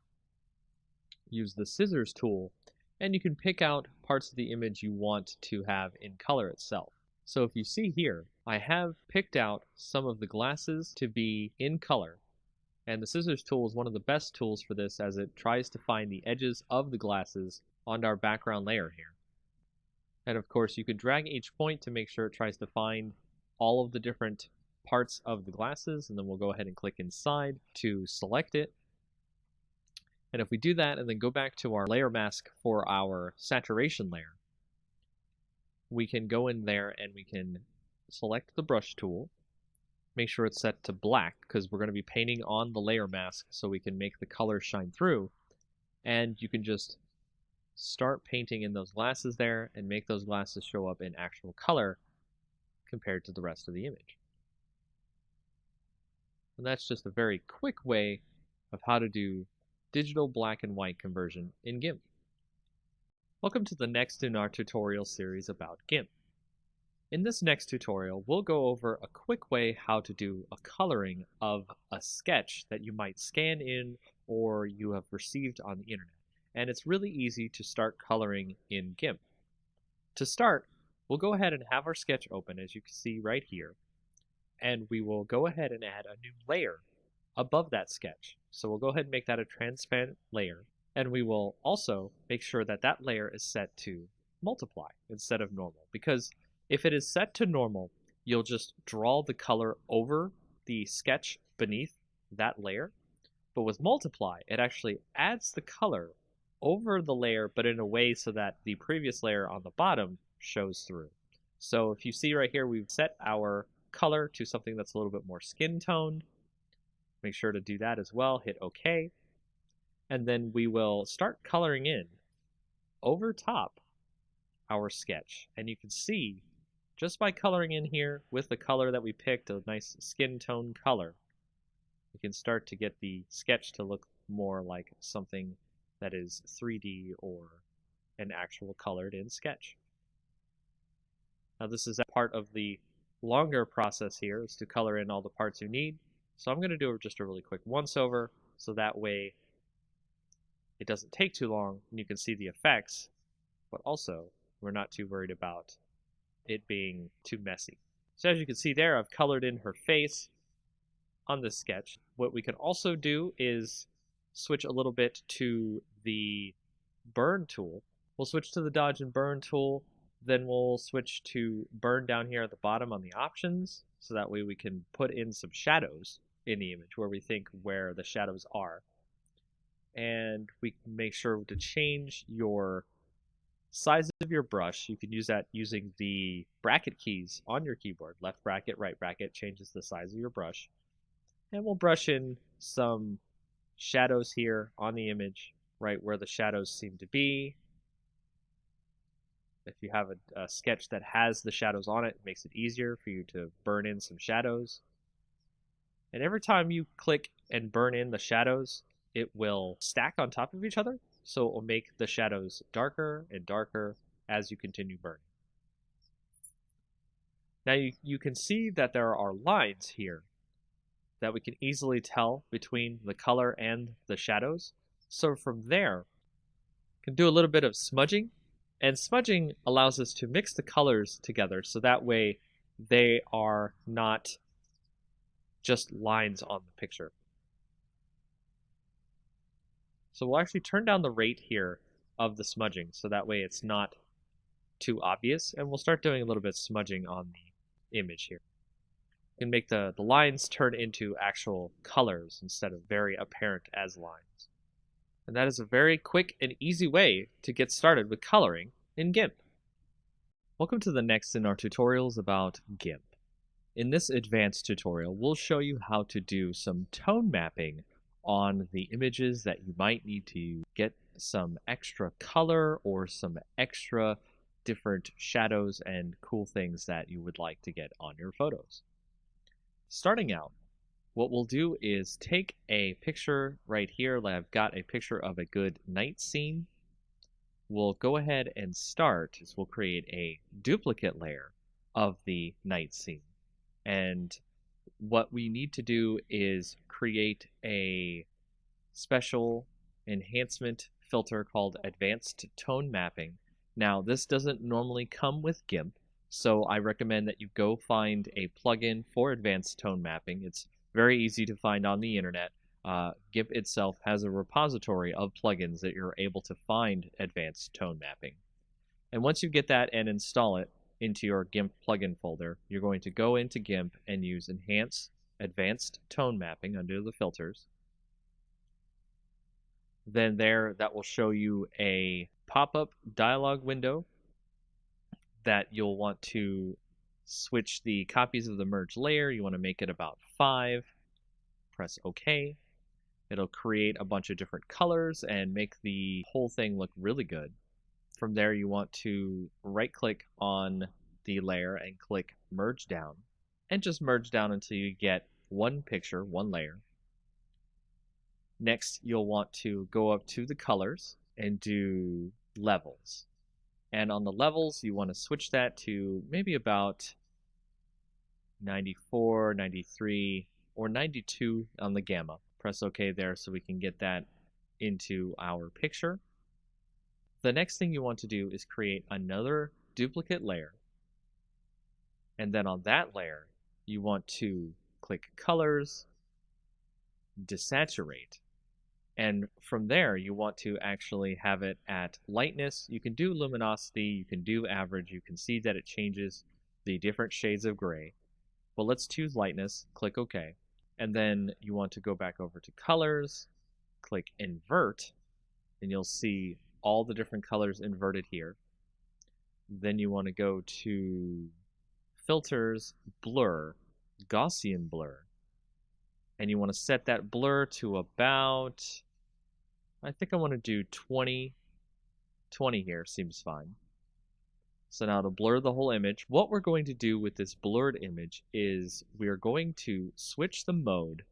use the scissors tool, and you can pick out parts of the image you want to have in color itself. So if you see here, I have picked out some of the glasses to be in color, and the scissors tool is one of the best tools for this as it tries to find the edges of the glasses on our background layer here. And of course, you can drag each point to make sure it tries to find all of the different parts of the glasses, and then we'll go ahead and click inside to select it. And if we do that and then go back to our layer mask for our saturation layer, we can go in there and we can select the brush tool, make sure it's set to black because we're going to be painting on the layer mask so we can make the color shine through, and you can just start painting in those glasses there and make those glasses show up in actual color compared to the rest of the image. And that's just a very quick way of how to do digital black and white conversion in GIMP. Welcome to the next in our tutorial series about GIMP. In this next tutorial, we'll go over a quick way how to do a coloring of a sketch that you might scan in or you have received on the internet. And it's really easy to start coloring in GIMP. To start, we'll go ahead and have our sketch open, as you can see right here, and we will go ahead and add a new layer above that sketch. So we'll go ahead and make that a transparent layer, and we will also make sure that that layer is set to multiply instead of normal, because if it is set to normal, you'll just draw the color over the sketch beneath that layer, but with multiply, it actually adds the color over the layer, but in a way so that the previous layer on the bottom shows through. So if you see right here, we've set our color to something that's a little bit more skin toned. Make sure to do that as well, hit OK. And then we will start coloring in over top our sketch. And you can see, just by coloring in here with the color that we picked, a nice skin tone color, we can start to get the sketch to look more like something that is 3D or an actual colored in sketch. Now this is a part of the longer process here, is to color in all the parts you need. So I'm going to do just a really quick once over, so that way it doesn't take too long and you can see the effects, but also we're not too worried about it being too messy. So as you can see there, I've colored in her face on this sketch. What we can also do is switch a little bit to the burn tool. We'll switch to the dodge and burn tool, then we'll switch to burn down here at the bottom on the options, so that way we can put in some shadows in the image where we think where the shadows are. And we can make sure to change your size of your brush. You can use that using the bracket keys on your keyboard. Left bracket, right bracket changes the size of your brush. And we'll brush in some shadows here on the image, right where the shadows seem to be. If you have a sketch that has the shadows on it, it makes it easier for you to burn in some shadows. And every time you click and burn in the shadows, it will stack on top of each other, so it will make the shadows darker and darker as you continue burning. Now you can see that there are lines here that we can easily tell between the color and the shadows. So from there, you can do a little bit of smudging, and smudging allows us to mix the colors together so that way they are not just lines on the picture. So we'll actually turn down the rate here of the smudging so that way it's not too obvious, and we'll start doing a little bit of smudging on the image here. You can make the lines turn into actual colors instead of very apparent as lines. And that is a very quick and easy way to get started with coloring in GIMP. Welcome to the next in our tutorials about GIMP. In this advanced tutorial, we'll show you how to do some tone mapping on the images that you might need to get some extra color or some extra different shadows and cool things that you would like to get on your photos. Starting out, what we'll do is take a picture right here. I've got a picture of a good night scene. We'll go ahead and start is we'll create a duplicate layer of the night scene. And what we need to do is create a special enhancement filter called Advanced Tone Mapping. Now, this doesn't normally come with GIMP, so I recommend that you go find a plugin for Advanced Tone Mapping. It's very easy to find on the internet. GIMP itself has a repository of plugins that you're able to find Advanced Tone Mapping. And once you get that and install it into your GIMP plugin folder, you're going to go into GIMP and use Enhance Advanced Tone Mapping under the filters. Then that will show you a pop-up dialog window that you'll want to switch the copies of the merge layer. You want to make it about 5. Press OK. It'll create a bunch of different colors and make the whole thing look really good. From there, you want to right-click on the layer and click Merge Down, and just merge down until you get one picture, one layer. Next, you'll want to go up to the colors and do levels. And on the levels, you want to switch that to maybe about 94, 93, or 92 on the gamma. Press OK there so we can get that into our picture. The next thing you want to do is create another duplicate layer. And then on that layer, you want to click Colors, Desaturate. And from there, you want to actually have it at lightness. You can do luminosity, you can do average. You can see that it changes the different shades of gray. Well, let's choose lightness, click OK. And then you want to go back over to colors, click invert, and you'll see all the different colors inverted here. Then you want to go to filters, blur, Gaussian blur. And you want to set that blur to about, I think I want to do 20. 20 here seems fine. So now to blur the whole image, what we're going to do with this blurred image is we're going to switch the mode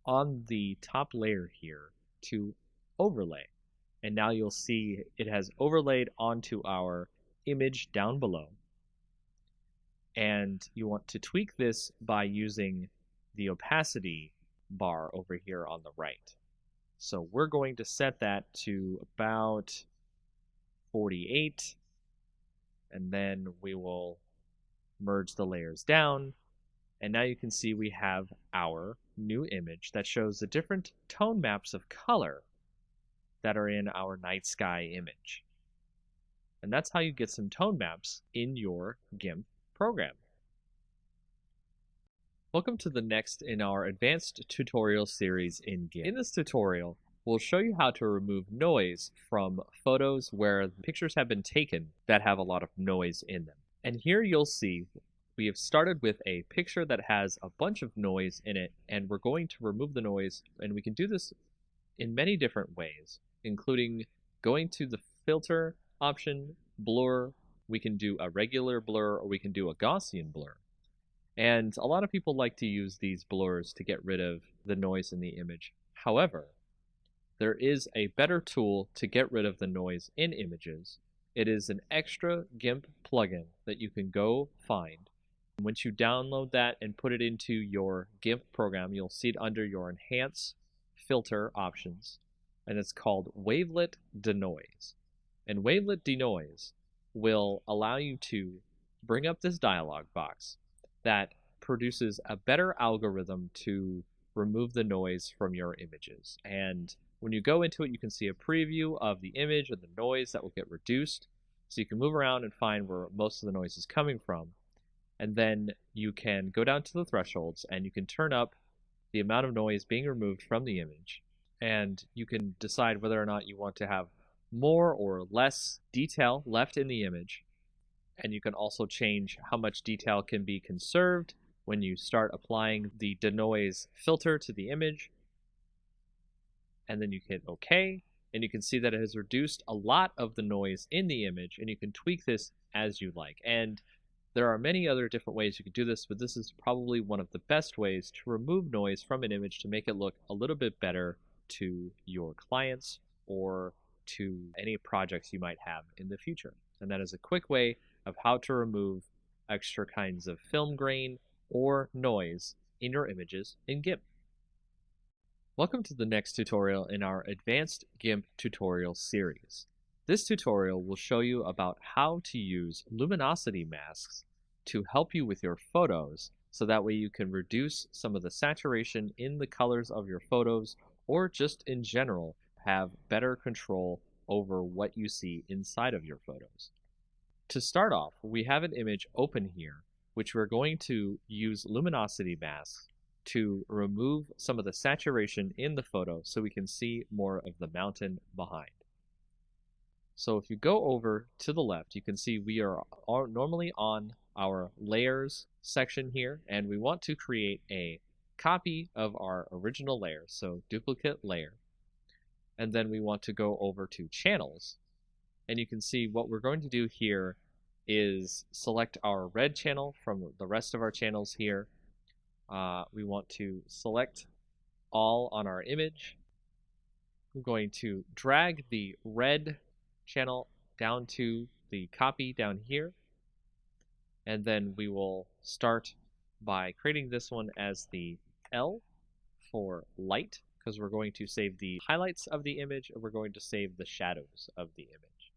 on the top layer here to overlay. And now you'll see it has overlaid onto our image down below. And you want to tweak this by using the opacity bar over here on the right. So we're going to set that to about 48, and then we will merge the layers down, and now you can see we have our new image that shows the different tone maps of color that are in our night sky image. And that's how you get some tone maps in your GIMP program. Welcome to the next in our advanced tutorial series in GIMP. In this tutorial, we'll show you how to remove noise from photos where pictures have been taken that have a lot of noise in them. And here you'll see we have started with a picture that has a bunch of noise in it, and we're going to remove the noise, and we can do this in many different ways, including going to the filter option, blur. We can do a regular blur, or we can do a Gaussian blur. And a lot of people like to use these blurs to get rid of the noise in the image. However, there is a better tool to get rid of the noise in images. It is an extra GIMP plugin that you can go find. Once you download that and put it into your GIMP program, you'll see it under your Enhance Filter options. and it's called wavelet denoise. And wavelet denoise will allow you to bring up this dialog box that produces a better algorithm to remove the noise from your images. And when you go into it, you can see a preview of the image and the noise that will get reduced. So you can move around and find where most of the noise is coming from. And then you can go down to the thresholds and you can turn up the amount of noise being removed from the image. And you can decide whether or not you want to have more or less detail left in the image. And you can also change how much detail can be conserved when you start applying the denoise filter to the image. And then you hit OK, and you can see that it has reduced a lot of the noise in the image, and you can tweak this as you like. And there are many other different ways you can do this, but this is probably one of the best ways to remove noise from an image to make it look a little bit better to your clients or to any projects you might have in the future. And that is a quick way of how to remove extra kinds of film grain or noise in your images in GIMP. Welcome to the next tutorial in our Advanced GIMP tutorial series. This tutorial will show you about how to use luminosity masks to help you with your photos, so that way you can reduce some of the saturation in the colors of your photos, or just in general have better control over what you see inside of your photos. To start off, we have an image open here, which we're going to use luminosity masks to remove some of the saturation in the photo so we can see more of the mountain behind. So if you go over to the left, you can see we are normally on our layers section here, and we want to create a copy of our original layer, so duplicate layer. And then we want to go over to channels, and you can see what we're going to do here is select our red channel from the rest of our channels here. We want to select all on our image. I'm going to drag the red channel down to the copy down here, and then we will start by creating this one as the L for light, because we're going to save the highlights of the image and we're going to save the shadows of the image.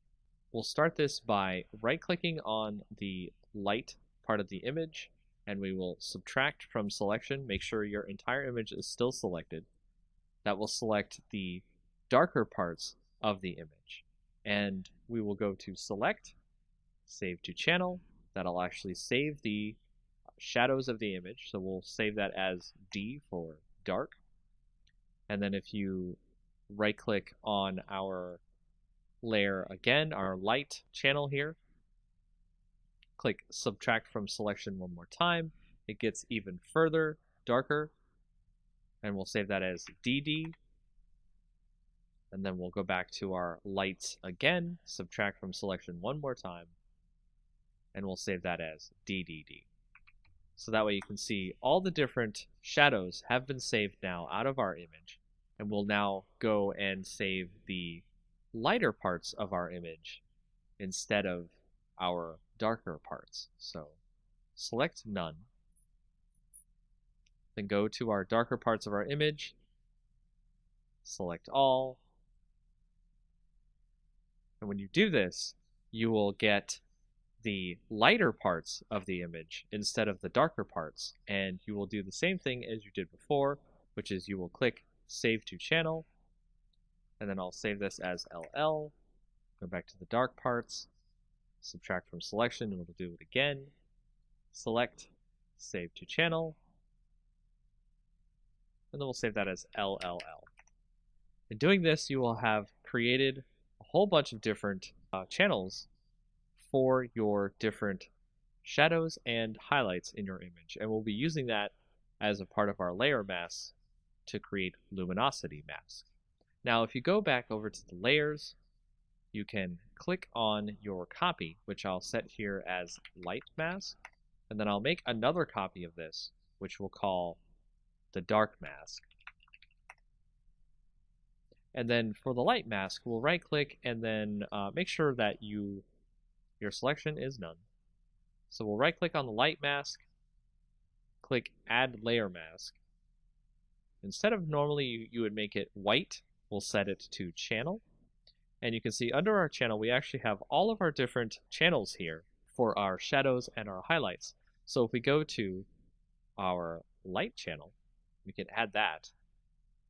We'll start this by right-clicking on the light part of the image, and we will subtract from selection. Make sure your entire image is still selected. That will select the darker parts of the image. And we will go to select, save to channel. That'll actually save the shadows of the image. So we'll save that as D for dark. And then if you right click on our layer again, our light channel here, click subtract from selection one more time, it gets even further darker, and we'll save that as DD. And then we'll go back to our lights again, subtract from selection one more time, and we'll save that as DDD. So that way you can see all the different shadows have been saved now out of our image, and we'll now go and save the lighter parts of our image instead of our darker parts. So select none, then go to our darker parts of our image, select all, and when you do this, you will get the lighter parts of the image instead of the darker parts, and you will do the same thing as you did before, which is you will click save to channel, and then I'll save this as LL, go back to the dark parts, subtract from selection, and we'll do it again, select, save to channel, and then we'll save that as LLL. In doing this, you will have created a whole bunch of different channels for your different shadows and highlights in your image, and we'll be using that as a part of our layer masks to create luminosity masks. Now if you go back over to the layers, you can click on your copy, which I'll set here as light mask, and then I'll make another copy of this, which we'll call the dark mask. And then for the light mask, we'll right click and then make sure that your selection is none. So we'll right click on the light mask, click add layer mask. Instead of normally you would make it white, We'll set it to channel. And you can see under our channel, we actually have all of our different channels here for our shadows and our highlights. So if we go to our light channel, we can add that,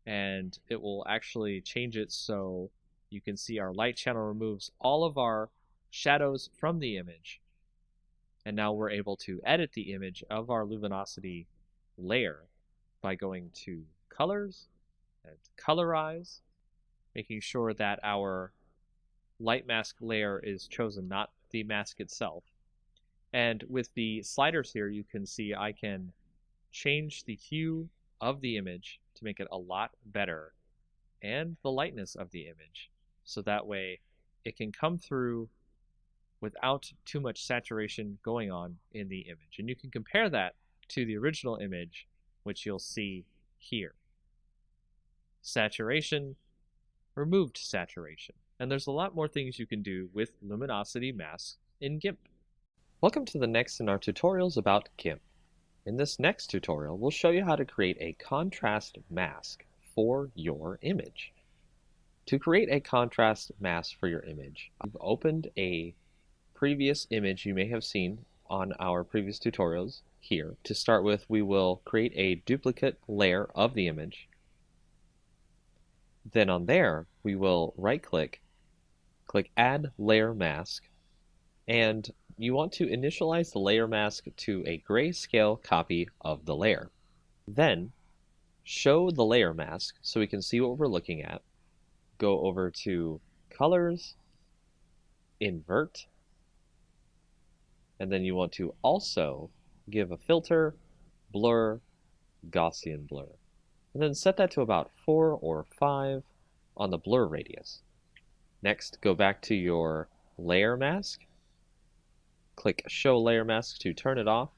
and it will actually change it so you can see our light channel removes all of our shadows from the image. And now we're able to edit the image of our luminosity layer by going to colors and colorize, making sure that our light mask layer is chosen, not the mask itself. And with the sliders here, you can see I can change the hue of the image to make it a lot better, and the lightness of the image, so that way it can come through without too much saturation going on in the image. And you can compare that to the original image, which you'll see here. Saturation, removed saturation. And there's a lot more things you can do with luminosity masks in GIMP. Welcome to the next in our tutorials about GIMP. In this next tutorial, we'll show you how to create a contrast mask for your image. To create a contrast mask for your image, I've opened a previous image you may have seen on our previous tutorials here. To start with, we will create a duplicate layer of the image. Then on there, we will right-click, click Add Layer Mask, and you want to initialize the layer mask to a grayscale copy of the layer. Then, show the layer mask so we can see what we're looking at. Go over to Colors, Invert, and then you want to also give a filter, Blur, Gaussian Blur. And then set that to about 4 or 5 on the blur radius. Next, go back to your layer mask, click Show Layer Mask to turn it off,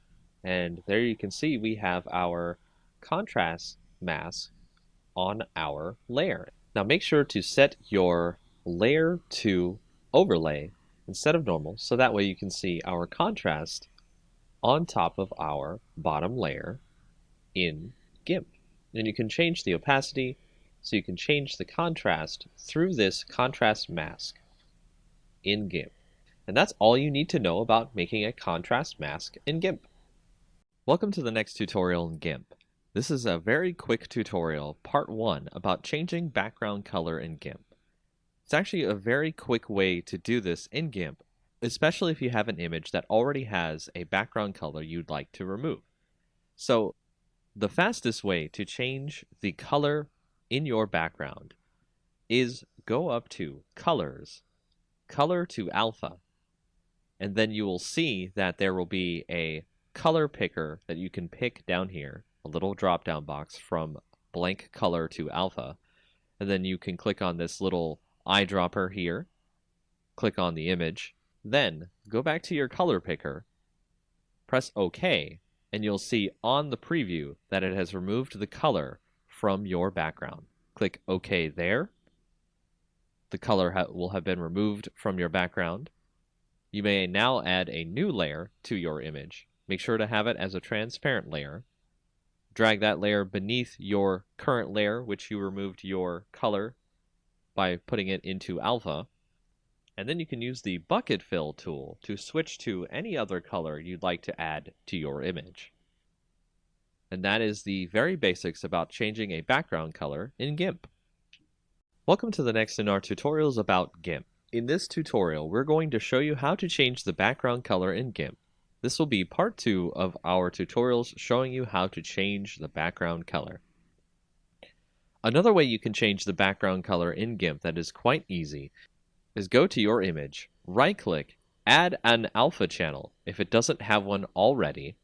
and there you can see we have our contrast mask on our layer. Now make sure to set your layer to overlay instead of normal, so that way you can see our contrast on top of our bottom layer in GIMP. And you can change the opacity, so you can change the contrast through this contrast mask in GIMP. And that's all you need to know about making a contrast mask in GIMP. Welcome to the next tutorial in GIMP. This is a very quick tutorial, part 1, about changing background color in GIMP. It's actually a very quick way to do this in GIMP, especially if you have an image that already has a background color you'd like to remove. So the fastest way to change the color in your background is go up to Colors, Color to Alpha, and then you will see that there will be a color picker that you can pick down here, a little drop down box from blank color to alpha, and then you can click on this little eyedropper here, click on the image, then go back to your color picker, press OK, and you'll see on the preview that it has removed the color from your background. Click OK there. The color will have been removed from your background. You may now add a new layer to your image. Make sure to have it as a transparent layer. Drag that layer beneath your current layer, which you removed your color by putting it into alpha. And then you can use the bucket fill tool to switch to any other color you'd like to add to your image. And that is the very basics about changing a background color in GIMP. Welcome to the next in our tutorials about GIMP. In this tutorial, we're going to show you how to change the background color in GIMP. This will be part 2 of our tutorials showing you how to change the background color. Another way you can change the background color in GIMP that is quite easy is go to your image, right-click, add an alpha channel if it doesn't have one already,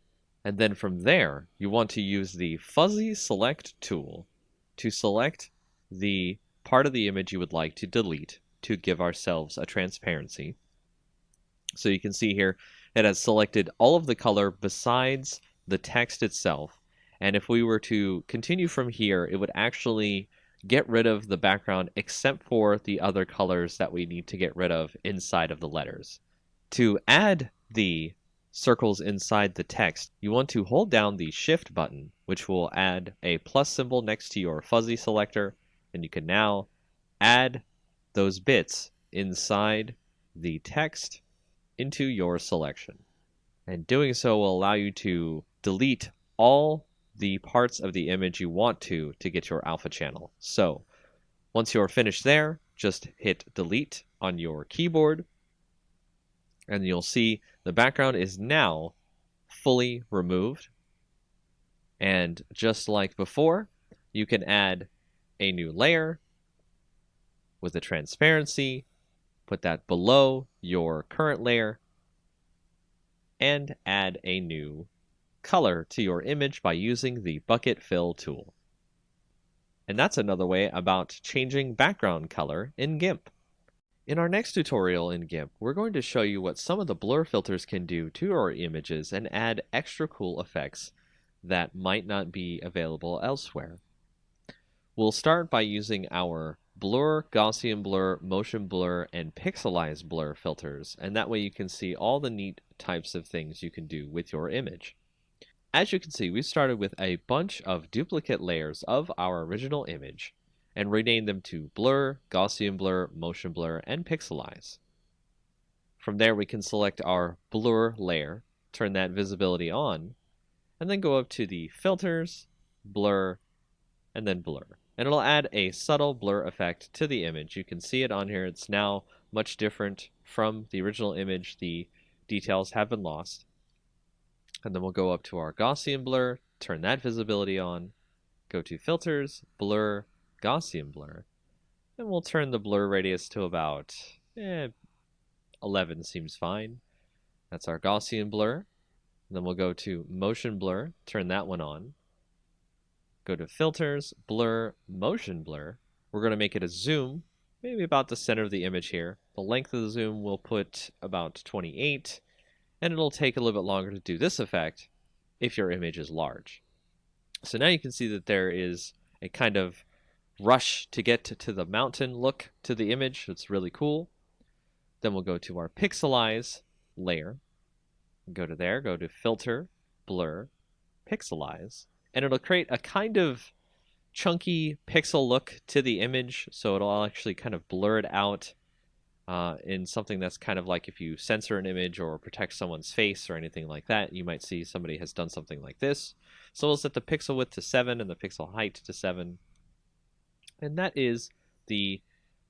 and then from there you want to use the fuzzy select tool to select the part of the image you would like to delete to give ourselves a transparency. So you can see here it has selected all of the color besides the text itself, and if we were to continue from here, it would actually get rid of the background except for the other colors that we need to get rid of inside of the letters. To add the circles inside the text, you want to hold down the Shift button, which will add a plus symbol next to your fuzzy selector, and you can now add those bits inside the text into your selection. And doing so will allow you to delete all the parts of the image you want to get your alpha channel. So once you're finished there, just hit delete on your keyboard, and you'll see the background is now fully removed. And just like before, you can add a new layer with a transparency, put that below your current layer, and add a new color to your image by using the bucket fill tool. And that's another way about changing background color in GIMP. In our next tutorial in GIMP, we're going to show you what some of the blur filters can do to our images and add extra cool effects that might not be available elsewhere. We'll start by using our blur, Gaussian blur, motion blur, and pixelize blur filters, and that way you can see all the neat types of things you can do with your image. As you can see, we started with a bunch of duplicate layers of our original image and renamed them to blur, Gaussian blur, motion blur, and pixelize. From there, we can select our blur layer, turn that visibility on, and then go up to the filters, blur, and then blur. And it'll add a subtle blur effect to the image. You can see it on here. It's now much different from the original image. The details have been lost. And then we'll go up to our Gaussian blur, turn that visibility on, go to filters, blur, Gaussian blur, and we'll turn the blur radius to about 11 seems fine. That's our Gaussian blur. And then we'll go to motion blur, turn that one on, go to filters, blur, motion blur. We're going to make it a zoom, maybe about the center of the image here. The length of the zoom we'll put about 28. And it'll take a little bit longer to do this effect if your image is large. So now you can see that there is a kind of rush to get to the mountain look to the image. It's really cool. Then we'll go to our pixelize layer. Go to there, go to filter, blur, pixelize, and it'll create a kind of chunky pixel look to the image. So it'll actually kind of blur it out in something that's kind of like if you censor an image or protect someone's face or anything like that, you might see somebody has done something like this. So we'll set the pixel width to 7 and the pixel height to 7. And that is the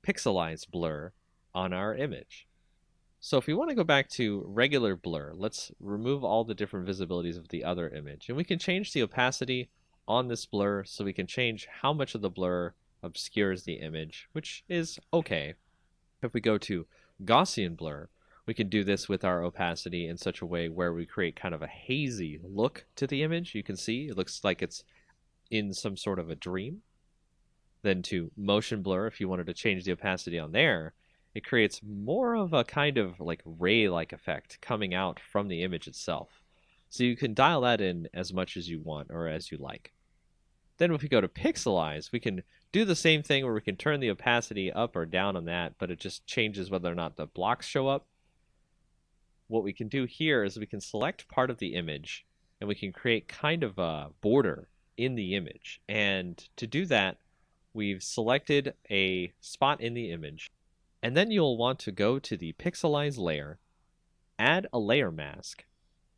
pixelized blur on our image. So if we want to go back to regular blur, let's remove all the different visibilities of the other image. And we can change the opacity on this blur, so we can change how much of the blur obscures the image, which is okay. If we go to Gaussian blur, we can do this with our opacity in such a way where we create kind of a hazy look to the image. You can see it looks like it's in some sort of a dream. Then to motion blur, if you wanted to change the opacity on there, it creates more of a kind of like ray-like effect coming out from the image itself. So you can dial that in as much as you want or as you like. Then if we go to pixelize, we can do the same thing where we can turn the opacity up or down on that, but it just changes whether or not the blocks show up. What we can do here is we can select part of the image and we can create kind of a border in the image. And to do that, we've selected a spot in the image. And then you'll want to go to the pixelize layer, add a layer mask,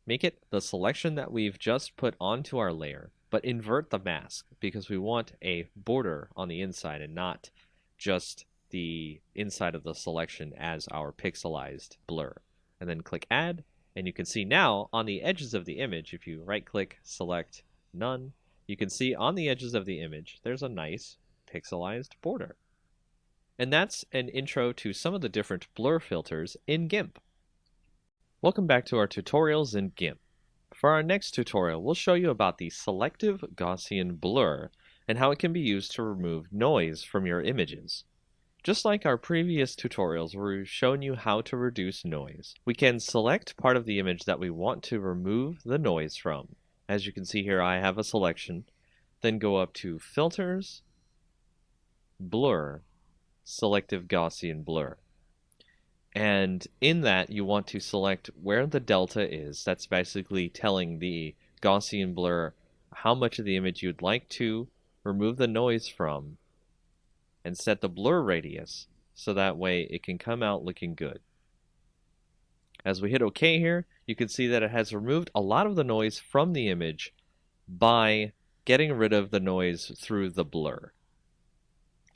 make it the selection that we've just put onto our layer, but invert the mask because we want a border on the inside and not just the inside of the selection as our pixelized blur. And then click add, and you can see now on the edges of the image, if you right click, select none, you can see on the edges of the image there's a nice pixelized border. And that's an intro to some of the different blur filters in GIMP. Welcome back to our tutorials in GIMP. For our next tutorial, we'll show you about the selective Gaussian blur and how it can be used to remove noise from your images. Just like our previous tutorials where we've shown you how to reduce noise, we can select part of the image that we want to remove the noise from. As you can see here, I have a selection. Then go up to Filters, Blur, Selective Gaussian Blur. And in that, you want to select where the delta is. That's basically telling the Gaussian blur how much of the image you'd like to remove the noise from. and set the blur radius so that way it can come out looking good. As we hit OK here, you can see that it has removed a lot of the noise from the image by getting rid of the noise through the blur.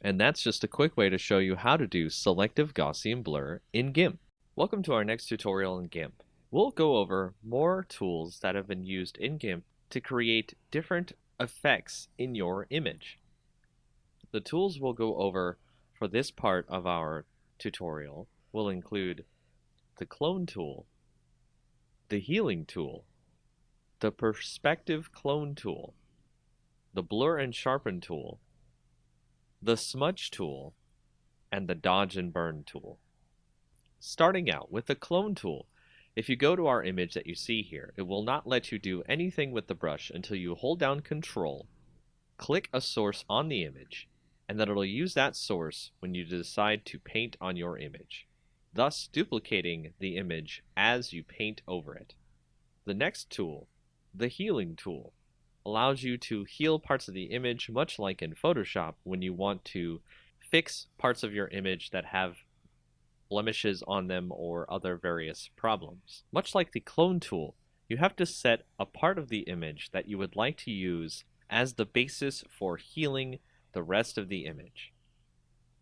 And that's just a quick way to show you how to do selective Gaussian blur in GIMP. Welcome to our next tutorial in GIMP. We'll go over more tools that have been used in GIMP to create different effects in your image. The tools we'll go over for this part of our tutorial will include the clone tool, the healing tool, the perspective clone tool, the blur and sharpen tool, the smudge tool, and the dodge and burn tool. Starting out with the clone tool, if you go to our image that you see here, it will not let you do anything with the brush until you hold down Control, click a source on the image, and then it'll use that source when you decide to paint on your image, thus duplicating the image as you paint over it. The next tool, the healing tool, allows you to heal parts of the image much like in Photoshop when you want to fix parts of your image that have blemishes on them or other various problems. Much like the clone tool, you have to set a part of the image that you would like to use as the basis for healing the rest of the image.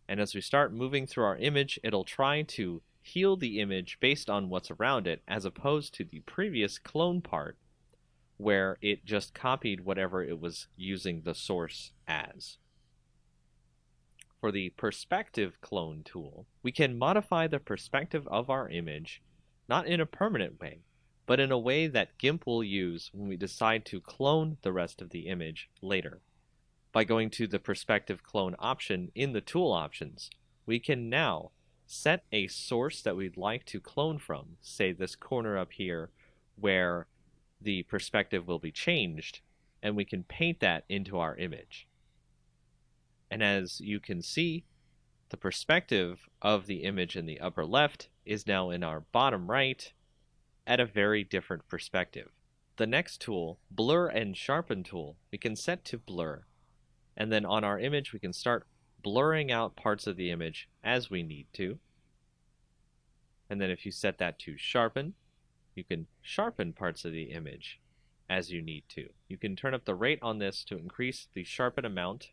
And as we start moving through our image, it'll try to heal the image based on what's around it, as opposed to the previous clone part where it just copied whatever it was using the source as. For the perspective clone tool, we can modify the perspective of our image, not in a permanent way, but in a way that GIMP will use when we decide to clone the rest of the image later. By going to the perspective clone option in the tool options, we can now set a source that we'd like to clone from, say this corner up here where the perspective will be changed, and we can paint that into our image. And as you can see, the perspective of the image in the upper left is now in our bottom right at a very different perspective. The next tool, blur and sharpen tool, we can set to blur. And then on our image, we can start blurring out parts of the image as we need to. And then if you set that to sharpen, you can sharpen parts of the image as you need to. You can turn up the rate on this to increase the sharpen amount,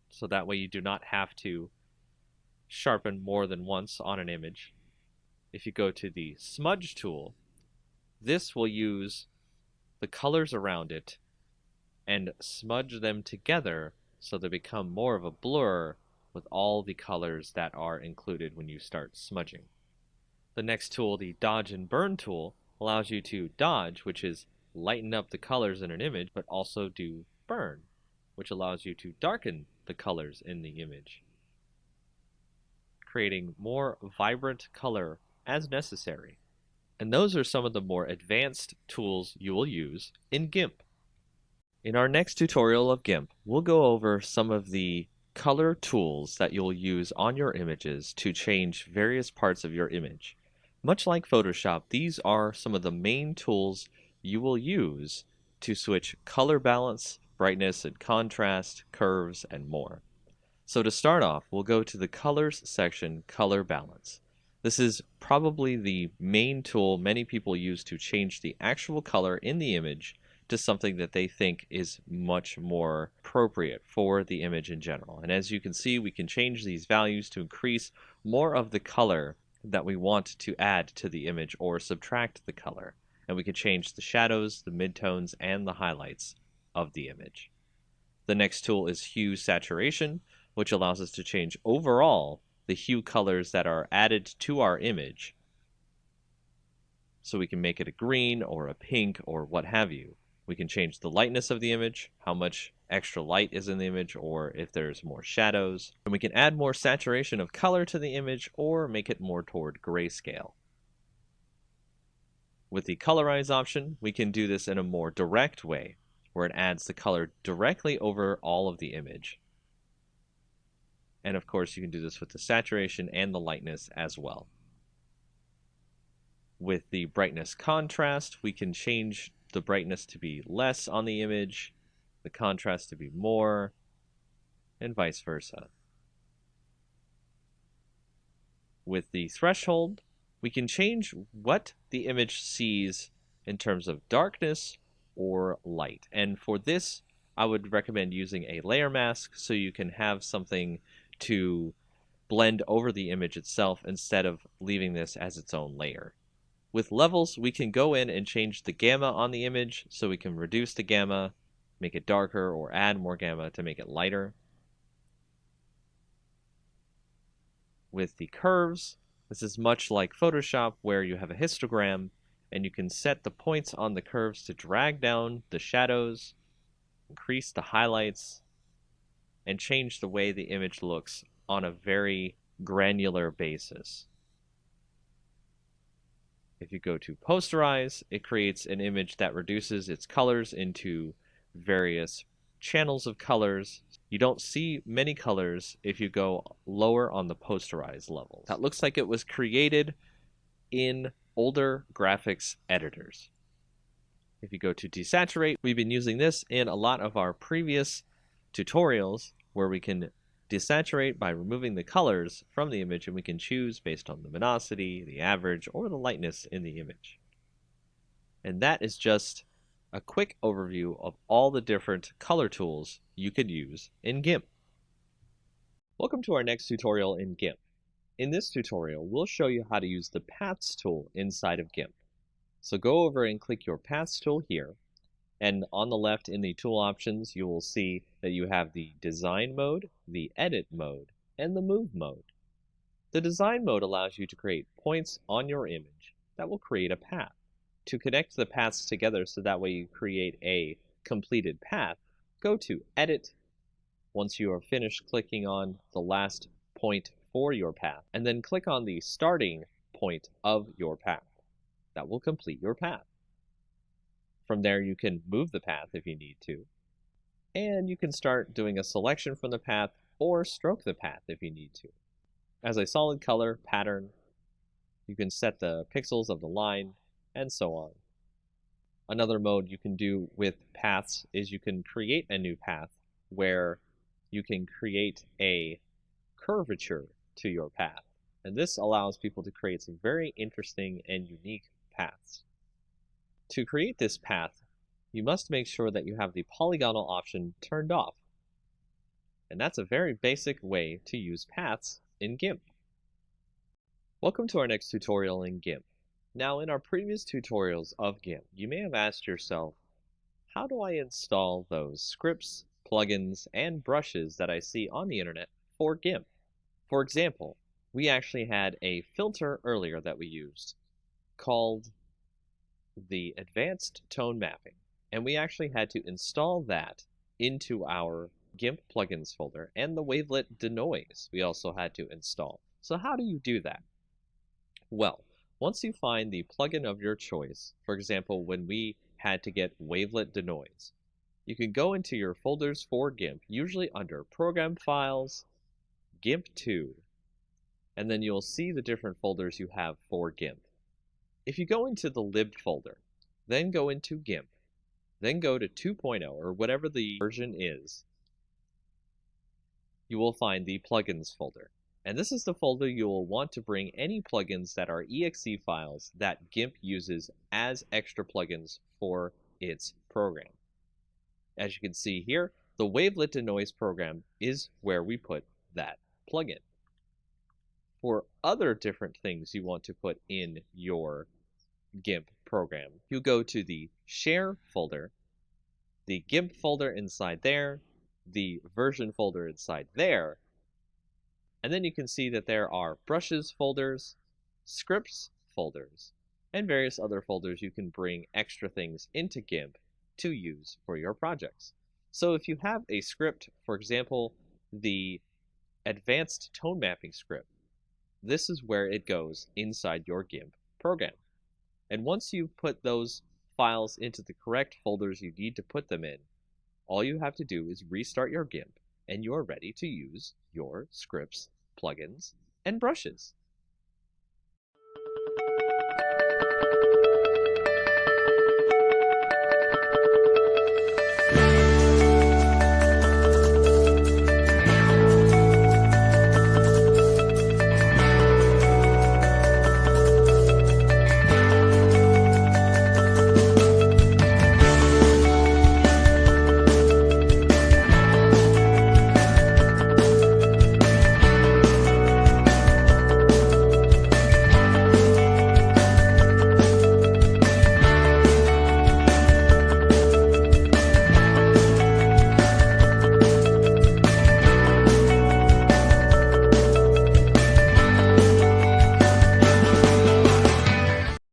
so that way you do not have to sharpen more than once on an image. If you go to the smudge tool, this will use the colors around it and smudge them together so they become more of a blur with all the colors that are included when you start smudging. The next tool, the dodge and burn tool, allows you to dodge, which is lighten up the colors in an image, but also do burn, which allows you to darken the colors in the image, creating more vibrant color as necessary. And those are some of the more advanced tools you will use in GIMP. In our next tutorial of GIMP, we'll go over some of the color tools that you'll use on your images to change various parts of your image. Much like Photoshop, these are some of the main tools you will use to switch color balance, brightness and contrast, curves, and more. So to start off, we'll go to the Colors section, Color Balance. This is probably the main tool many people use to change the actual color in the image to something that they think is much more appropriate for the image in general. And as you can see, we can change these values to increase more of the color that we want to add to the image or subtract the color. And we can change the shadows, the midtones, and the highlights of the image. The next tool is Hue Saturation, which allows us to change overall the hue colors that are added to our image. So we can make it a green or a pink or what have you. We can change the lightness of the image, how much extra light is in the image, or if there's more shadows. And we can add more saturation of color to the image or make it more toward grayscale. With the Colorize option, we can do this in a more direct way, where it adds the color directly over all of the image. And of course, you can do this with the saturation and the lightness as well. With the brightness contrast, we can change the brightness to be less on the image, the contrast to be more, and vice versa. With the threshold, we can change what the image sees in terms of darkness or light. And for this, I would recommend using a layer mask so you can have something to blend over the image itself instead of leaving this as its own layer. With levels, we can go in and change the gamma on the image so we can reduce the gamma, make it darker, or add more gamma to make it lighter. With the curves, this is much like Photoshop where you have a histogram and you can set the points on the curves to drag down the shadows, increase the highlights, and change the way the image looks on a very granular basis. If you go to posterize, it creates an image that reduces its colors into various channels of colors. You don't see many colors if you go lower on the posterize levels. That looks like it was created in older graphics editors. If you go to desaturate, we've been using this in a lot of our previous tutorials where we can desaturate by removing the colors from the image, and we can choose based on luminosity, the average, or the lightness in the image. And that is just a quick overview of all the different color tools you could use in GIMP. Welcome to our next tutorial in GIMP. In this tutorial, we'll show you how to use the Paths tool inside of GIMP. So go over and click your Paths tool here. And on the left in the tool options, you will see that you have the design mode, the edit mode, and the move mode. The design mode allows you to create points on your image that will create a path. To connect the paths together so that way you create a completed path, go to Edit once you are finished clicking on the last point for your path, and then click on the starting point of your path. That will complete your path. From there, you can move the path if you need to, and you can start doing a selection from the path or stroke the path if you need to. As a solid color pattern, you can set the pixels of the line, and so on. Another mode you can do with paths is you can create a new path where you can create a curvature to your path. And this allows people to create some very interesting and unique paths. To create this path, you must make sure that you have the polygonal option turned off. And that's a very basic way to use paths in GIMP. Welcome to our next tutorial in GIMP. Now, in our previous tutorials of GIMP, you may have asked yourself, how do I install those scripts, plugins, and brushes that I see on the internet for GIMP? For example, we actually had a filter earlier that we used called the Advanced Tone Mapping, and we actually had to install that into our GIMP plugins folder, and the wavelet denoise we also had to install. So how do you do that? Well, once you find the plugin of your choice, for example, when we had to get wavelet denoise, you can go into your folders for GIMP, usually under Program Files, GIMP 2, and then you'll see the different folders you have for GIMP. If you go into the lib folder, then go into GIMP, then go to 2.0 or whatever the version is, you will find the plugins folder. And this is the folder you will want to bring any plugins that are exe files that GIMP uses as extra plugins for its program. As you can see here, the wavelet denoise program is where we put that plugin. For other different things you want to put in your GIMP program, you go to the Share folder, the GIMP folder inside there, the version folder inside there, and then you can see that there are brushes folders, scripts folders, and various other folders you can bring extra things into GIMP to use for your projects. So if you have a script, for example, the Advanced Tone Mapping script, this is where it goes inside your GIMP program. And once you've put those files into the correct folders you need to put them in, all you have to do is restart your GIMP, and you're ready to use your scripts, plugins, and brushes.